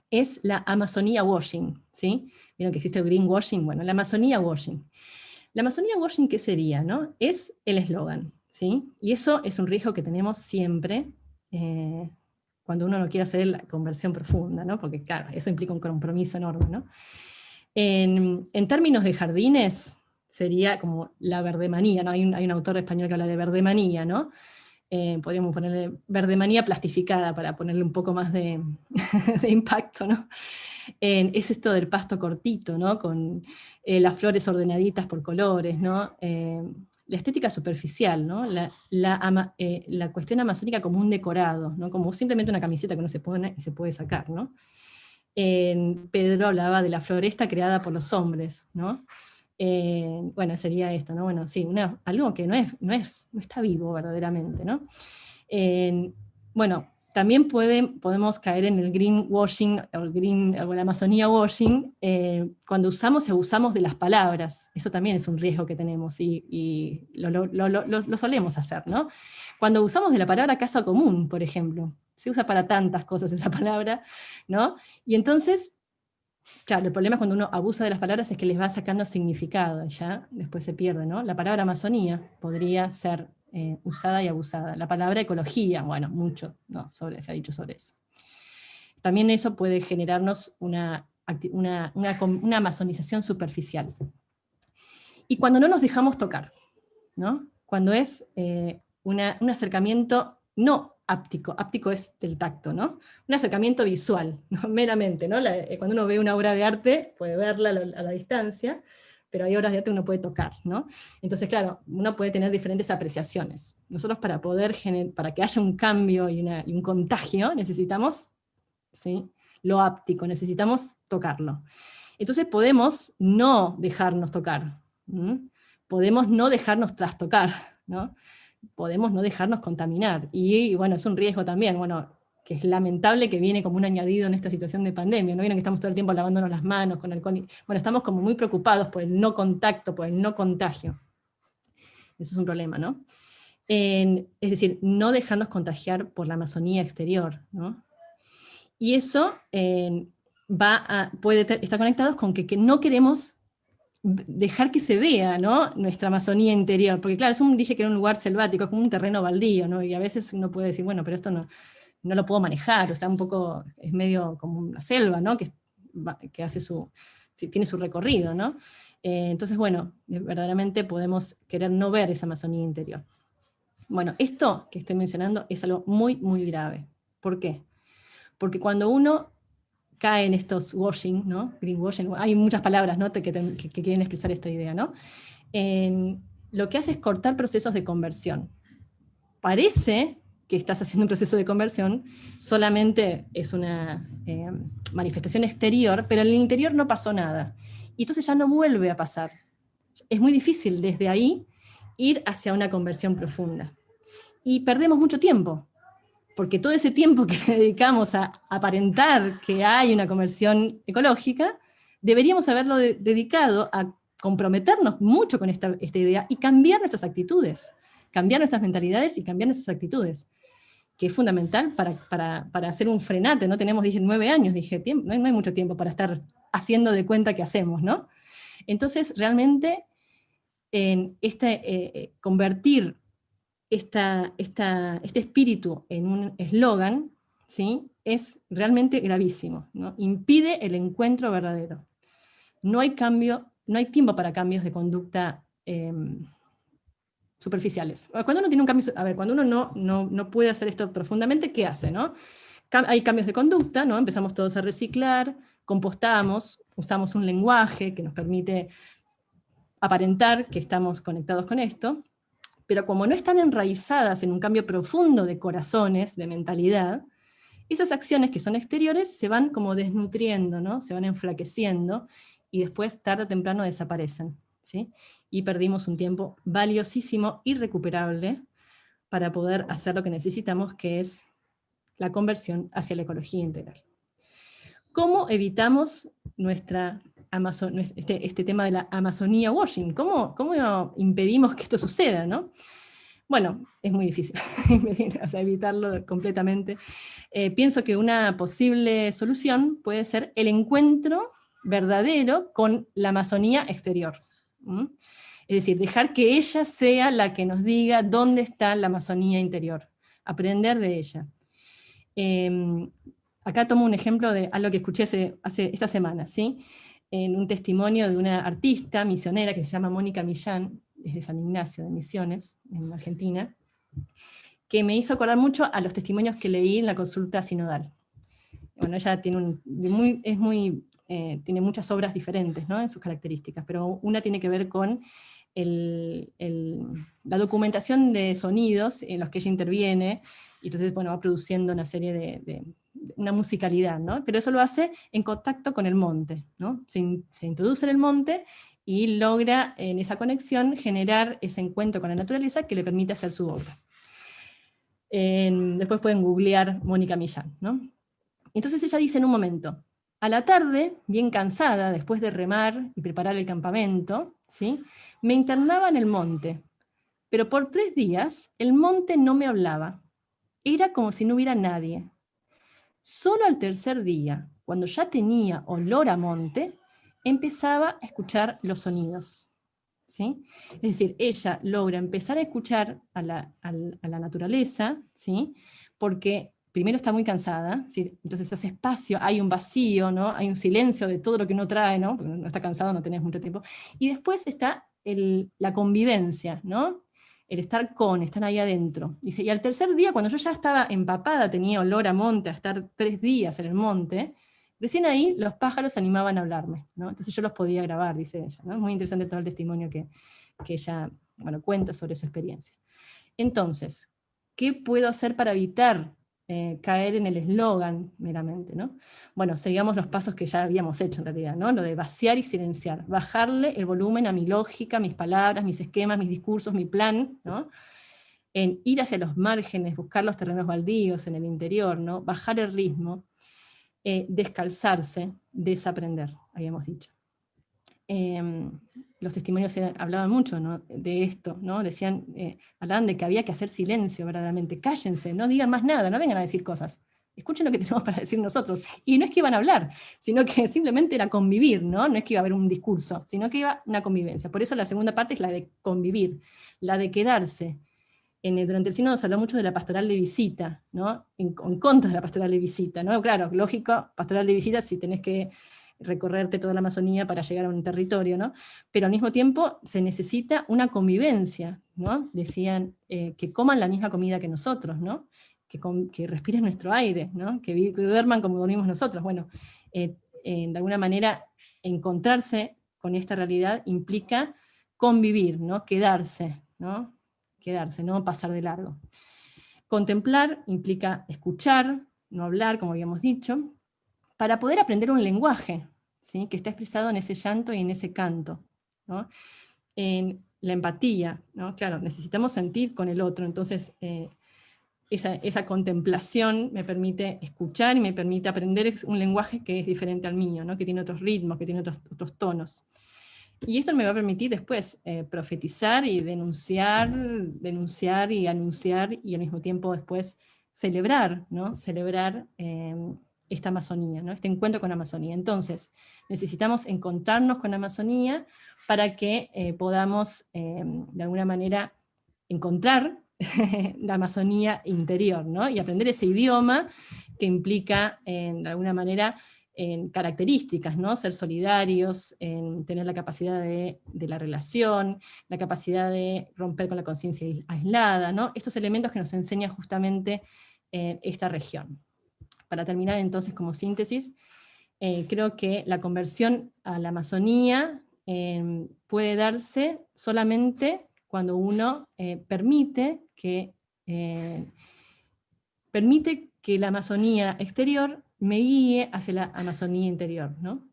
[SPEAKER 2] es la Amazonía washing, ¿sí? Vieron que existe el greenwashing, bueno, la Amazonía washing. La Amazonía washing, ¿qué sería, no? Es el eslogan, ¿sí? Y eso es un riesgo que tenemos siempre, cuando uno no quiere hacer la conversión profunda, ¿no? Porque claro, eso implica un compromiso enorme, ¿no? En términos de jardines, sería como la verdemanía, ¿no? Hay un autor español que habla de verdemanía, ¿no? Podríamos ponerle verdemanía plastificada para ponerle un poco más de impacto, ¿no? Es esto del pasto cortito, ¿no? Con las flores ordenaditas por colores, ¿no? La estética superficial, ¿no? La cuestión amazónica como un decorado, ¿no? Como simplemente una camiseta que uno se pone y se puede sacar, ¿no? Pedro hablaba de la floresta creada por los hombres, ¿no? Bueno, sería esto, ¿no? Bueno, sí, algo que no está vivo verdaderamente, ¿no? Bueno, también podemos caer en el greenwashing o la Amazonía washing, cuando usamos y abusamos de las palabras. Eso también es un riesgo que tenemos y lo solemos hacer, ¿no? Cuando usamos de la palabra casa común, por ejemplo, se usa para tantas cosas esa palabra, ¿no? Y entonces, claro, el problema es cuando uno abusa de las palabras es que les va sacando significado, y ya después se pierde, ¿no? La palabra Amazonía podría ser usada y abusada. La palabra ecología, bueno, mucho no, se ha dicho sobre eso. También eso puede generarnos una amazonización superficial. Y cuando no nos dejamos tocar, ¿no? Cuando es un acercamiento no áptico es del tacto, ¿no? Un acercamiento visual, ¿no? Meramente, ¿no? Cuando uno ve una obra de arte, puede verla a la distancia, pero hay obras de arte que uno puede tocar, ¿no? Entonces, claro, uno puede tener diferentes apreciaciones. Nosotros para que haya un cambio y un contagio, necesitamos, ¿sí?, lo áptico, necesitamos tocarlo. Entonces podemos no dejarnos tocar, ¿m? Podemos no dejarnos trastocar, ¿no? Podemos no dejarnos contaminar, y bueno, es un riesgo también, bueno, que es lamentable, que viene como un añadido en esta situación de pandemia, ¿no? Vieron que estamos todo el tiempo lavándonos las manos con alcohol, bueno, estamos como muy preocupados por el no contacto, por el no contagio. Eso es un problema, ¿no? Es decir, no dejarnos contagiar por la Amazonía exterior, ¿no? Y eso está conectado con que no queremos dejar que se vea, ¿no?, nuestra Amazonía interior, porque claro, dije que era un lugar selvático, como un terreno baldío, ¿no? Y a veces uno puede decir, bueno, pero esto no lo puedo manejar, está un poco, es medio como una selva, ¿no?, que hace tiene su recorrido, ¿no? Entonces, bueno, verdaderamente podemos querer no ver esa Amazonía interior. Bueno, esto que estoy mencionando es algo muy, muy grave. ¿Por qué? Porque cuando uno cae en estos washing, ¿no?, greenwashing, hay muchas palabras, ¿no?, que quieren expresar esta idea, ¿no? Lo que hace es cortar procesos de conversión. Parece que estás haciendo un proceso de conversión, solamente es una manifestación exterior, pero en el interior no pasó nada. Y entonces ya no vuelve a pasar. Es muy difícil desde ahí ir hacia una conversión profunda. Y perdemos mucho tiempo, porque todo ese tiempo que le dedicamos a aparentar que hay una conversión ecológica, deberíamos haberlo dedicado a comprometernos mucho con esta idea y cambiar nuestras actitudes, cambiar nuestras mentalidades y cambiar nuestras actitudes, que es fundamental para hacer un frenate, ¿no? Tenemos 19 años, no hay mucho tiempo para estar haciendo de cuenta que hacemos, ¿no? Entonces, realmente, convertir este espíritu en un eslogan, ¿sí?, es realmente gravísimo, ¿no? Impide el encuentro verdadero. No hay tiempo para cambios de conducta superficiales. Cuando uno tiene un cambio, cuando uno no puede hacer esto profundamente, ¿qué hace, no? Hay cambios de conducta, ¿no? Empezamos todos a reciclar, compostamos, usamos un lenguaje que nos permite aparentar que estamos conectados con esto, pero como no están enraizadas en un cambio profundo de corazones, de mentalidad, esas acciones que son exteriores se van como desnutriendo, ¿no? Se van enflaqueciendo, y después tarde o temprano desaparecen, ¿sí? Y perdimos un tiempo valiosísimo, irrecuperable, para poder hacer lo que necesitamos, que es la conversión hacia la ecología integral. ¿Cómo evitamos este tema de la Amazonía washing? ¿Cómo impedimos que esto suceda, ¿no? Bueno, es muy difícil evitarlo completamente. Pienso que una posible solución puede ser el encuentro verdadero con la Amazonía exterior. Es decir, dejar que ella sea la que nos diga dónde está la Amazonía interior, aprender de ella. Acá tomo un ejemplo de algo que escuché esta semana, ¿sí?, en un testimonio de una artista misionera que se llama Mónica Millán, desde San Ignacio de Misiones, en Argentina, que me hizo acordar mucho a los testimonios que leí en la consulta sinodal. Bueno, ella tiene muchas obras diferentes, ¿no?, en sus características, pero una tiene que ver con la documentación de sonidos en los que ella interviene, y entonces, bueno, va produciendo una serie de una musicalidad, ¿no? Pero eso lo hace en contacto con el monte, ¿no? Se introduce en el monte y logra en esa conexión generar ese encuentro con la naturaleza que le permite hacer su obra. Después pueden googlear Mónica Millán, ¿no? Entonces ella dice en un momento: a la tarde, bien cansada, después de remar y preparar el campamento, ¿sí?, me internaba en el monte, pero por 3 días el monte no me hablaba. Era como si no hubiera nadie. Solo al tercer día, cuando ya tenía olor a monte, empezaba a escuchar los sonidos, ¿sí? Es decir, ella logra empezar a escuchar a la naturaleza, ¿sí?, porque primero está muy cansada, ¿sí?, entonces hace espacio, hay un vacío, ¿no?, hay un silencio de todo lo que uno trae, ¿no?, porque no está cansado, no tenés mucho tiempo, y después está la convivencia, ¿no?, el están ahí adentro. Dice, y al tercer día, cuando yo ya estaba empapada, tenía olor a monte, a estar 3 días en el monte, Recién ahí los pájaros se animaban a hablarme, ¿no? Entonces yo los podía grabar, dice ella, ¿no? Es muy interesante todo el testimonio que ella, bueno, cuenta sobre su experiencia. Entonces, ¿qué puedo hacer para evitar caer en el eslogan meramente, ¿no? Bueno, seguíamos los pasos que ya habíamos hecho en realidad, ¿no? Lo de vaciar y silenciar, bajarle el volumen a mi lógica, mis palabras, mis esquemas, mis discursos, mi plan, ¿no? En ir hacia los márgenes, buscar los terrenos baldíos en el interior, ¿no? Bajar el ritmo, descalzarse, desaprender, habíamos dicho. Los testimonios hablaban mucho, ¿no?, de esto, ¿no? Decían, hablaban de que había que hacer silencio verdaderamente, cállense, no digan más nada, no vengan a decir cosas, escuchen lo que tenemos para decir nosotros. Y no es que iban a hablar, sino que simplemente era convivir, ¿no? No es que iba a haber un discurso, sino que iba una convivencia. Por eso la segunda parte es la de convivir, la de quedarse. Durante el sínodo se habló mucho de la pastoral de visita, ¿no? En contra de la pastoral de visita, ¿no? Claro, lógico, pastoral de visita si tenés que recorrerte toda la Amazonía para llegar a un territorio, ¿no? Pero al mismo tiempo se necesita una convivencia, ¿no? Decían que coman la misma comida que nosotros, ¿no? Que respiren nuestro aire, ¿no? Que duerman como dormimos nosotros. Bueno, de alguna manera encontrarse con esta realidad implica convivir, ¿no? Quedarse, ¿no? Quedarse, no pasar de largo. Contemplar implica escuchar, no hablar, como habíamos dicho, para poder aprender un lenguaje, ¿sí?, que está expresado en ese llanto y en ese canto, ¿no? En la empatía, ¿no? Claro, necesitamos sentir con el otro, entonces esa contemplación me permite escuchar y me permite aprender un lenguaje que es diferente al mío, ¿no?, que tiene otros ritmos, que tiene otros tonos. Y esto me va a permitir después profetizar y denunciar y anunciar, y al mismo tiempo después celebrar, ¿no? Celebrar esta Amazonía, ¿no? Este encuentro con Amazonía. Entonces, necesitamos encontrarnos con Amazonía para que podamos, de alguna manera, encontrar la Amazonía interior, ¿no? Y aprender ese idioma que implica, de alguna manera, en características, ¿no? Ser solidarios, en tener la capacidad de la relación, la capacidad de romper con la conciencia aislada, ¿no? Estos elementos que nos enseña justamente esta región. Para terminar entonces como síntesis, creo que la conversión a la Amazonía puede darse solamente cuando uno permite que la Amazonía exterior me guíe hacia la Amazonía interior, ¿no?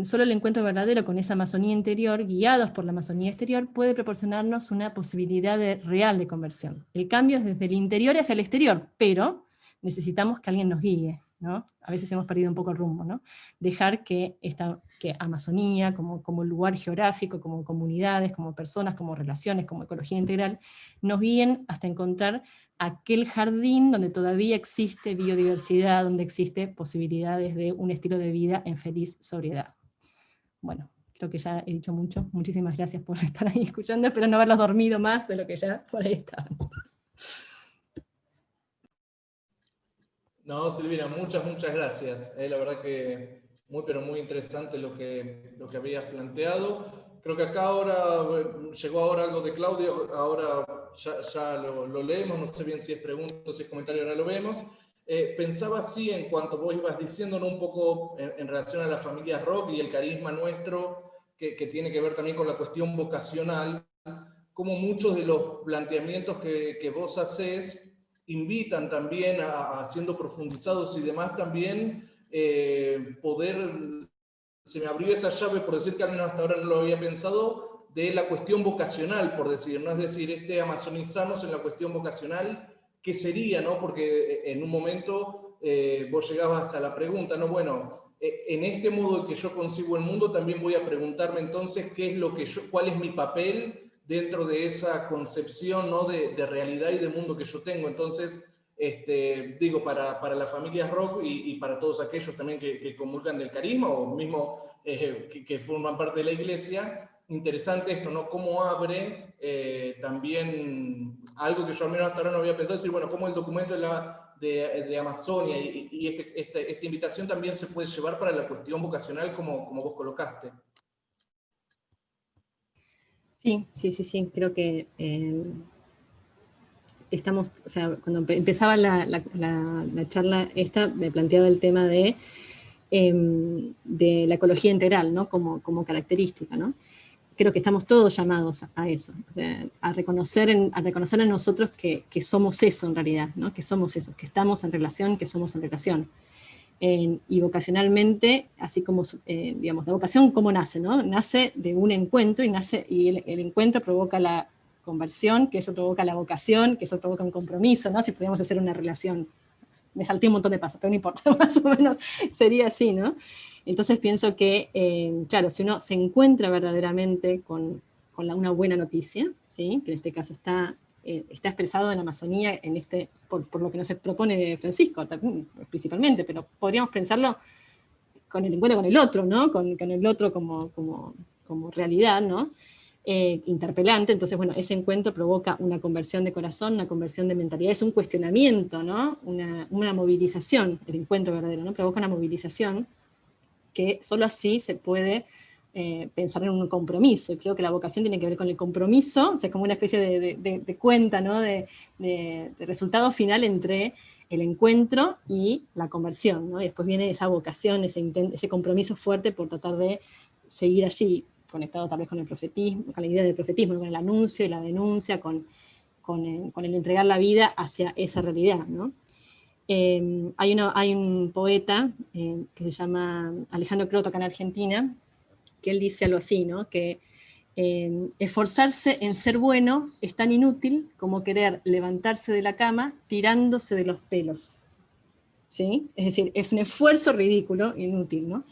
[SPEAKER 2] Solo el encuentro verdadero con esa Amazonía interior, guiados por la Amazonía exterior, puede proporcionarnos una posibilidad real de conversión. El cambio es desde el interior hacia el exterior, pero necesitamos que alguien nos guíe, ¿no? A veces hemos perdido un poco el rumbo, ¿no? Dejar que Amazonía, como lugar geográfico, como comunidades, como personas, como relaciones, como ecología integral, nos guíen hasta encontrar aquel jardín donde todavía existe biodiversidad, donde existe posibilidades de un estilo de vida en feliz sobriedad. Bueno, creo que ya he dicho mucho. Muchísimas gracias por estar ahí escuchando. Espero no haberlos dormido más de lo que ya por ahí estaban.
[SPEAKER 1] No, Silvina, muchas gracias. La verdad que pero muy interesante lo que habías planteado. Creo que acá ahora, llegó ahora algo de Claudio, ahora ya lo leemos, no sé bien si es pregunta o si es comentario, ahora lo vemos. Pensaba así en cuanto vos ibas diciéndonos un poco en relación a la familia Rock y el carisma nuestro, que tiene que ver también con la cuestión vocacional, como muchos de los planteamientos que vos hacés invitan también siendo profundizados y demás también, poder, se me abrió esa llave, por decir que al menos hasta ahora no lo había pensado, de la cuestión vocacional, por decir, ¿no? Es decir, amazonizarnos en la cuestión vocacional, ¿qué sería, no? Porque en un momento vos llegabas hasta la pregunta, ¿no? Bueno, en este modo que yo concibo el mundo, también voy a preguntarme entonces qué es lo que cuál es mi papel dentro de esa concepción, ¿no? de realidad y de mundo que yo tengo. Entonces, digo, para las familias Rock y para todos aquellos también que comulgan del carisma o mismo que forman parte de la iglesia, interesante esto, ¿no? Cómo abre también algo que yo al menos hasta ahora no había pensado, es decir, bueno, cómo el documento de Amazonia y esta invitación también se puede llevar para la cuestión vocacional como vos colocaste.
[SPEAKER 2] Sí, creo que estamos, o sea, cuando empezaba la charla esta, me planteaba el tema de de la ecología integral, ¿no? Como característica, ¿no? Creo que estamos todos llamados a eso, o sea, a reconocer en nosotros que somos eso en realidad, ¿no? Que somos eso, que estamos en relación, que somos en relación. Y vocacionalmente, así como, digamos, la vocación, ¿cómo nace? ¿No? Nace de un encuentro y el encuentro provoca la conversión, que eso provoca la vocación, que eso provoca un compromiso, ¿no? Si pudiéramos hacer una relación. Me salté un montón de pasos, pero no importa, más o menos sería así, ¿no? Entonces pienso que, claro, si uno se encuentra verdaderamente con una buena noticia, ¿sí? Que en este caso está expresado en Amazonía, por lo que nos propone Francisco, principalmente, pero podríamos pensarlo con el encuentro con el otro, ¿no? Con el otro como realidad, ¿no? Interpelante, entonces, bueno, ese encuentro provoca una conversión de corazón, una conversión de mentalidad, es un cuestionamiento, ¿no? Una movilización, el encuentro verdadero, ¿no? Provoca una movilización que solo así se puede pensar en un compromiso, y creo que la vocación tiene que ver con el compromiso, o sea, como una especie de cuenta, ¿no? De resultado final entre el encuentro y la conversión, ¿no? Y después viene esa vocación, ese compromiso fuerte por tratar de seguir allí, conectado tal vez con el profetismo, con la idea del profetismo, con el anuncio y la denuncia, con el entregar la vida hacia esa realidad, ¿no? Hay un poeta que se llama Alejandro Croto, acá en Argentina, que él dice algo así, ¿no? Que esforzarse en ser bueno es tan inútil como querer levantarse de la cama tirándose de los pelos. ¿Sí? Es decir, es un esfuerzo ridículo, inútil, ¿no?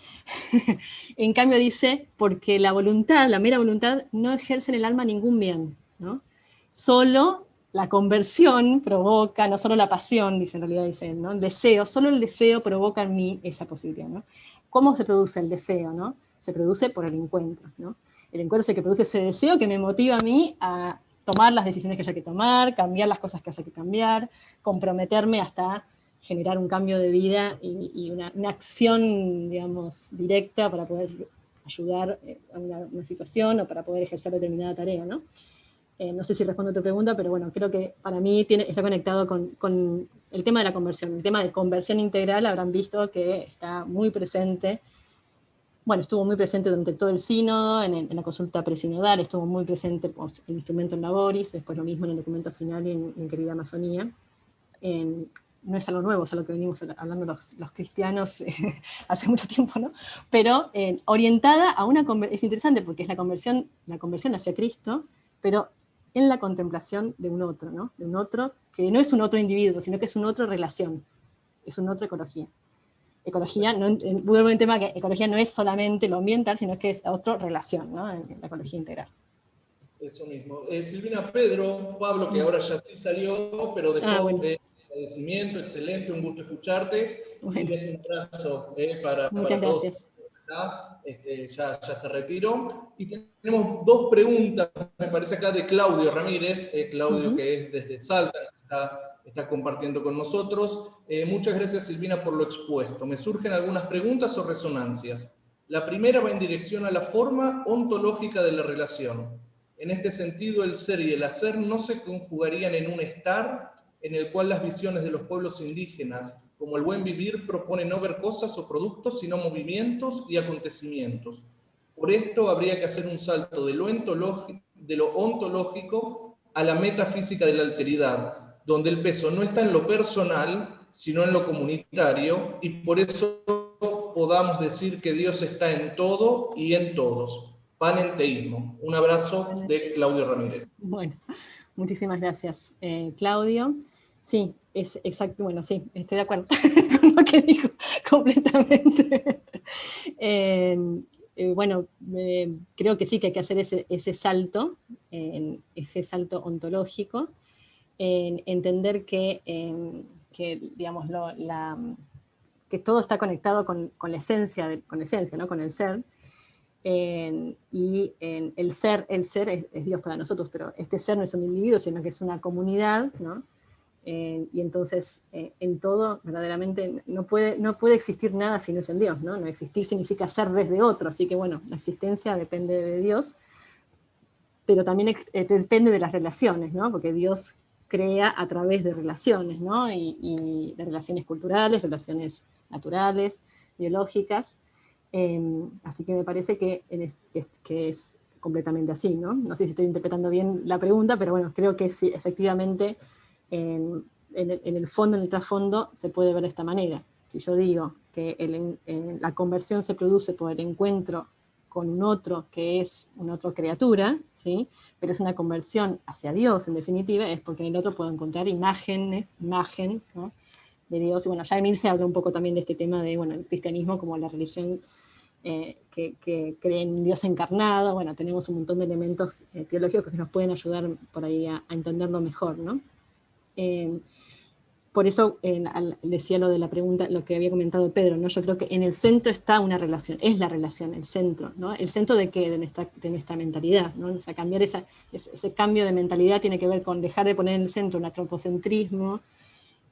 [SPEAKER 2] En cambio dice, porque la voluntad, la mera voluntad, no ejerce en el alma ningún bien, ¿no? Solo la conversión provoca, no solo la pasión, dice en realidad, dice, ¿no? El deseo, solo el deseo provoca en mí esa posibilidad, ¿no? ¿Cómo se produce el deseo, no? Se produce por el encuentro, ¿no? El encuentro es el que produce ese deseo que me motiva a mí a tomar las decisiones que haya que tomar, cambiar las cosas que haya que cambiar, comprometerme hasta generar un cambio de vida y una acción, digamos, directa para poder ayudar a una situación o para poder ejercer determinada tarea, ¿no? No sé si respondo a tu pregunta, pero bueno, creo que para mí está conectado con el tema de la conversión. El tema de conversión integral habrán visto que está muy presente, bueno, estuvo muy presente durante todo el sínodo, en la consulta presinodal, estuvo muy presente pues, el instrumento en Laboris, después lo mismo en el documento final y en Querida Amazonía. No es algo nuevo, es algo que venimos hablando los cristianos hace mucho tiempo, ¿no? Pero orientada a una conversión, es interesante porque es la conversión hacia Cristo, pero en la contemplación de un otro, ¿no? De un otro que no es un otro individuo, sino que es un otro relación, es una otra ecología. Ecología, vuelvo al tema que ecología no es solamente lo ambiental, sino que es otra relación, ¿no? En la ecología integral.
[SPEAKER 1] Eso mismo. Silvina, Pablo, que ahora ya sí salió, pero dejó
[SPEAKER 2] bueno.
[SPEAKER 1] Agradecimiento, excelente, un gusto escucharte.
[SPEAKER 2] Bueno.
[SPEAKER 1] Y un abrazo para
[SPEAKER 2] Muchas gracias.
[SPEAKER 1] Todos. Ya se retiró. Y tenemos dos preguntas, me parece acá, de Claudio Ramírez, Claudio que es desde Salta, está compartiendo con nosotros. Muchas gracias, Silvina, por lo expuesto. Me surgen algunas preguntas o resonancias. La primera va en dirección a la forma ontológica de la relación. En este sentido, el ser y el hacer no se conjugarían en un estar en el cual las visiones de los pueblos indígenas, como el buen vivir, proponen no ver cosas o productos, sino movimientos y acontecimientos. Por esto habría que hacer un salto de lo ontológico a la metafísica de la alteridad, donde el peso no está en lo personal, sino en lo comunitario, y por eso podamos decir que Dios está en todo y en todos. Panenteísmo. Un abrazo de Claudio Ramírez.
[SPEAKER 2] Bueno, muchísimas gracias, Claudio. Sí, es exacto, bueno, sí, estoy de acuerdo con lo que dijo completamente. Bueno, creo que sí que hay que hacer ese salto ontológico, entender que digamos, que todo está conectado con la esencia, ¿no? Con el ser. Y el ser es Dios para nosotros, pero este ser no es un individuo, sino que es una comunidad, ¿no? Y entonces en todo verdaderamente no puede existir nada si no es en Dios, ¿no? No existir significa ser desde otro, así que bueno, la existencia depende de Dios, pero también depende de las relaciones, ¿no? Porque Dios crea a través de relaciones, ¿no? Y de relaciones culturales, relaciones naturales,
[SPEAKER 3] biológicas. Así que me parece que es completamente así, ¿no? No sé si estoy interpretando bien la pregunta, pero bueno, creo que sí, efectivamente, en el fondo, en el trasfondo, se puede ver de esta manera. Si yo digo que la conversión se produce por el encuentro con un otro que es una otra criatura, ¿sí? Pero es una conversión hacia Dios, en definitiva, es porque en el otro puedo encontrar imagen, ¿no?, de Dios. Y bueno, ya Emil se habla un poco también de este tema de, bueno, el cristianismo como la religión que cree en Dios encarnado. Bueno, tenemos un montón de elementos teológicos que nos pueden ayudar por ahí a entenderlo mejor, ¿no? Por eso decía lo de la pregunta, lo que había comentado Pedro, ¿no? Yo creo que en el centro está una relación, es la relación, el centro, ¿no? ¿El centro de qué? De nuestra mentalidad, ¿no? O sea, cambiar ese cambio de mentalidad tiene que ver con dejar de poner en el centro un antropocentrismo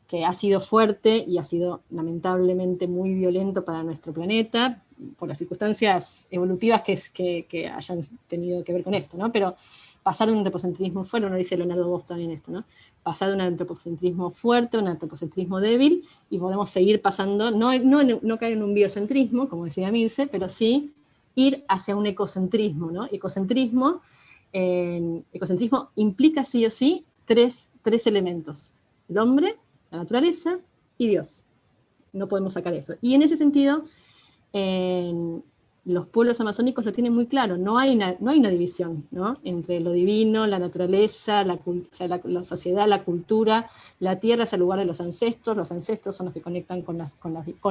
[SPEAKER 3] que ha sido fuerte y ha sido lamentablemente muy violento para nuestro planeta, por las circunstancias evolutivas que hayan tenido que ver con esto, ¿no? Pero pasar de un antropocentrismo fuerte, lo dice Leonardo Boff también esto, ¿no? Pasar de un antropocentrismo fuerte a un antropocentrismo débil, y podemos seguir pasando, no caer en un biocentrismo, como decía Milce, pero sí ir hacia un ecocentrismo, ¿no? Ecocentrismo implica sí o sí tres elementos: el hombre, la naturaleza y Dios. No podemos sacar eso. Y en ese sentido, los pueblos amazónicos lo tienen muy claro, no hay una división, ¿no?, entre lo divino, la naturaleza, la sociedad, la cultura. La tierra es el lugar de los ancestros son los que conectan con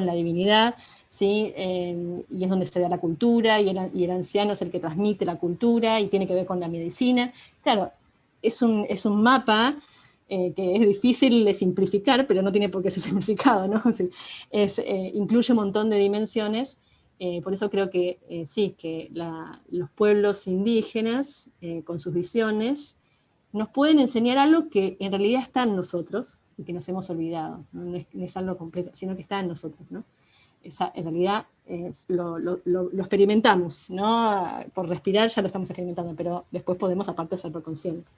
[SPEAKER 3] la divinidad, ¿sí? Y es donde se da la cultura, y el anciano es el que transmite la cultura, y tiene que ver con la medicina. Claro, es un mapa que es difícil de simplificar, pero no tiene por qué ser simplificado, ¿no? Sí, incluye un montón de dimensiones. Por eso creo que sí, que los pueblos indígenas, con sus visiones, nos pueden enseñar algo que en realidad está en nosotros y que nos hemos olvidado, ¿no? No es algo completo, sino que está en nosotros, ¿no? En realidad lo experimentamos, ¿no? Por respirar ya lo estamos experimentando, pero después podemos aparte hacerlo consciente.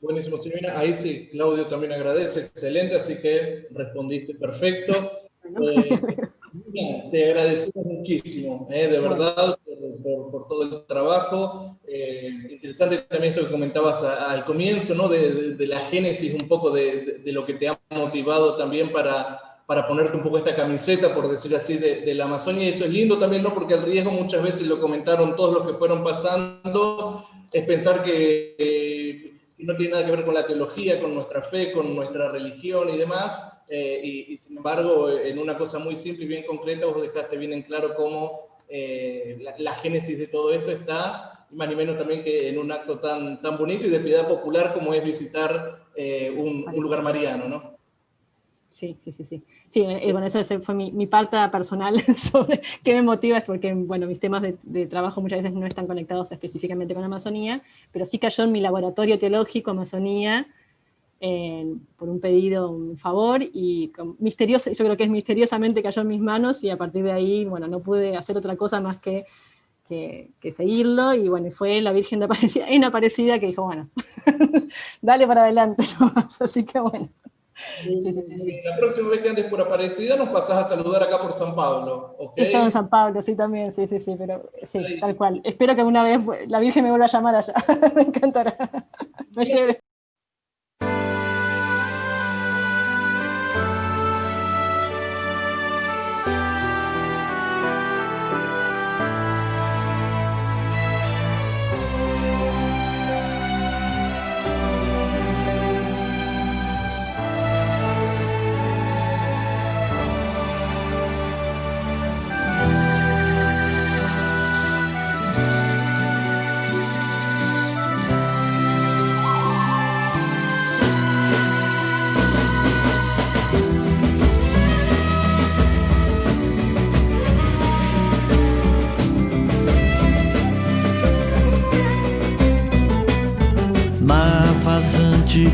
[SPEAKER 1] Buenísimo, Silvina. Ahí sí, Claudio también agradece, excelente, así que respondiste perfecto. Te agradecemos muchísimo, de verdad, por todo el trabajo. Interesante también esto que comentabas al comienzo, ¿no? De la génesis un poco de lo que te ha motivado también para ponerte un poco esta camiseta, por decir así, de la Amazonia. Y eso es lindo también, ¿no? Porque el riesgo, muchas veces lo comentaron todos los que fueron pasando, es pensar que no tiene nada que ver con la teología, con nuestra fe, con nuestra religión y demás. Y sin embargo, en una cosa muy simple y bien concreta, vos dejaste bien en claro cómo la génesis de todo esto está, y más ni menos también que en un acto tan bonito y de piedad popular como es visitar un lugar mariano, ¿no?
[SPEAKER 3] Sí. Sí, bueno, esa fue mi parte personal sobre qué me motiva, es porque, bueno, mis temas de trabajo muchas veces no están conectados específicamente con Amazonía, pero sí cayó en mi laboratorio teológico Amazonía, por un pedido, un favor, y yo creo que es misteriosamente cayó en mis manos, y a partir de ahí, bueno, no pude hacer otra cosa más que seguirlo, y bueno, fue la Virgen de Aparecida que dijo, bueno, dale para adelante nomás, así que bueno. Sí.
[SPEAKER 1] La próxima vez que andes por Aparecida nos pasás a saludar acá por San Pablo, ¿ok?
[SPEAKER 3] He estado en San Pablo, sí, también, sí, pero sí, ahí, tal cual. Espero que alguna vez la Virgen me vuelva a llamar allá, me encantará, me lleve.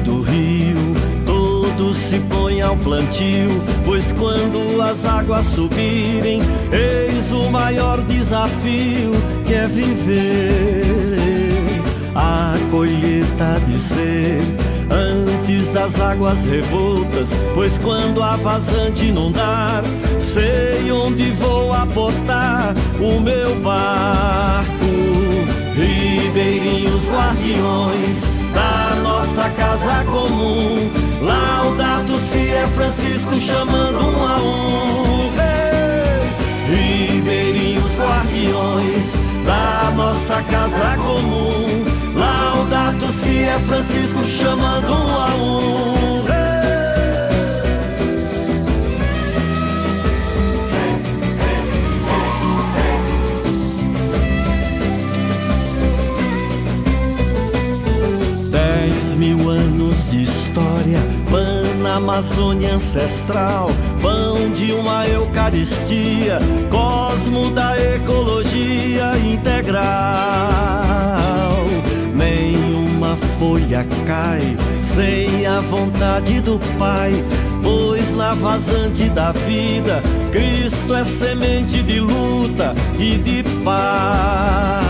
[SPEAKER 4] Do rio, todos se põem ao plantio, pois quando as águas subirem, eis o maior desafio que é viver. A colheita de ser antes das águas revoltas, pois quando a vazante inundar, sei onde vou aportar o meu barco. Ribeirinhos guardiões da nossa casa comum, Laudato Si é Francisco chamando um a um. Hey! Ribeirinhos guardiões da nossa casa comum, Laudato Si é Francisco chamando um a um. Mil anos de história, Pana Amazônia ancestral, pão de uma Eucaristia, cosmo da ecologia integral. Nenhuma folha cai sem a vontade do Pai, pois na vazante da vida Cristo é semente de luta e de paz.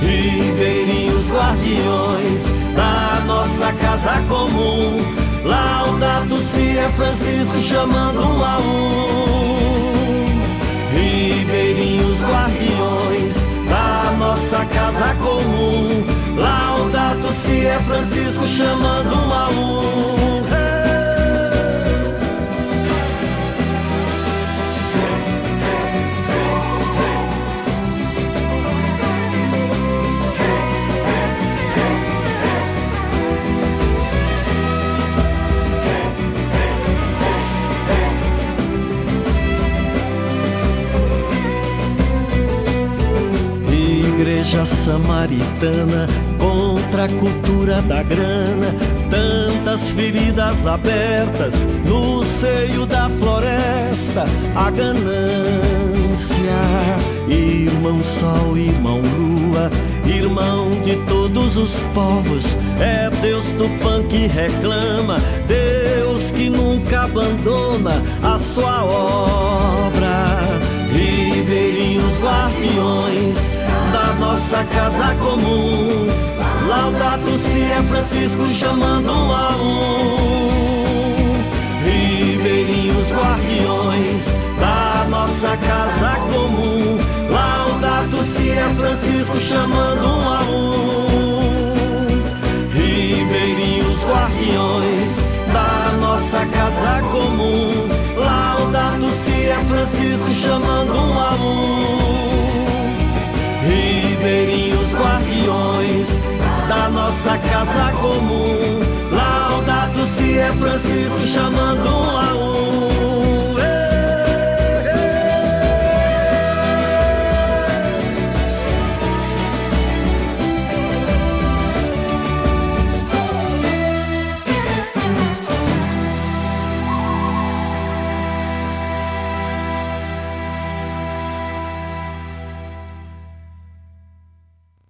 [SPEAKER 4] Ribeirinhos guardiões da nossa casa comum, Laudato Si é Francisco chamando um a um. Ribeirinhos guardiões da nossa casa comum, Laudato Si é Francisco chamando um a um. Igreja samaritana contra a cultura da grana, tantas feridas abertas no seio da floresta, a ganância. Irmão sol, irmão lua, irmão de todos os povos, é Deus do punk reclama, Deus que nunca abandona a sua obra. Ribeirinhos guardiões da nossa casa comum, Laudato Si é Francisco chamando um a um. Ribeirinhos guardiões da nossa casa comum, Laudato Si é Francisco chamando um a um. Ribeirinhos guardiões da nossa casa comum, Laudato Si é Francisco chamando um a um. Ribeirinhos guardiões da nossa casa comum, Laudato Si é Francisco chamando um a um.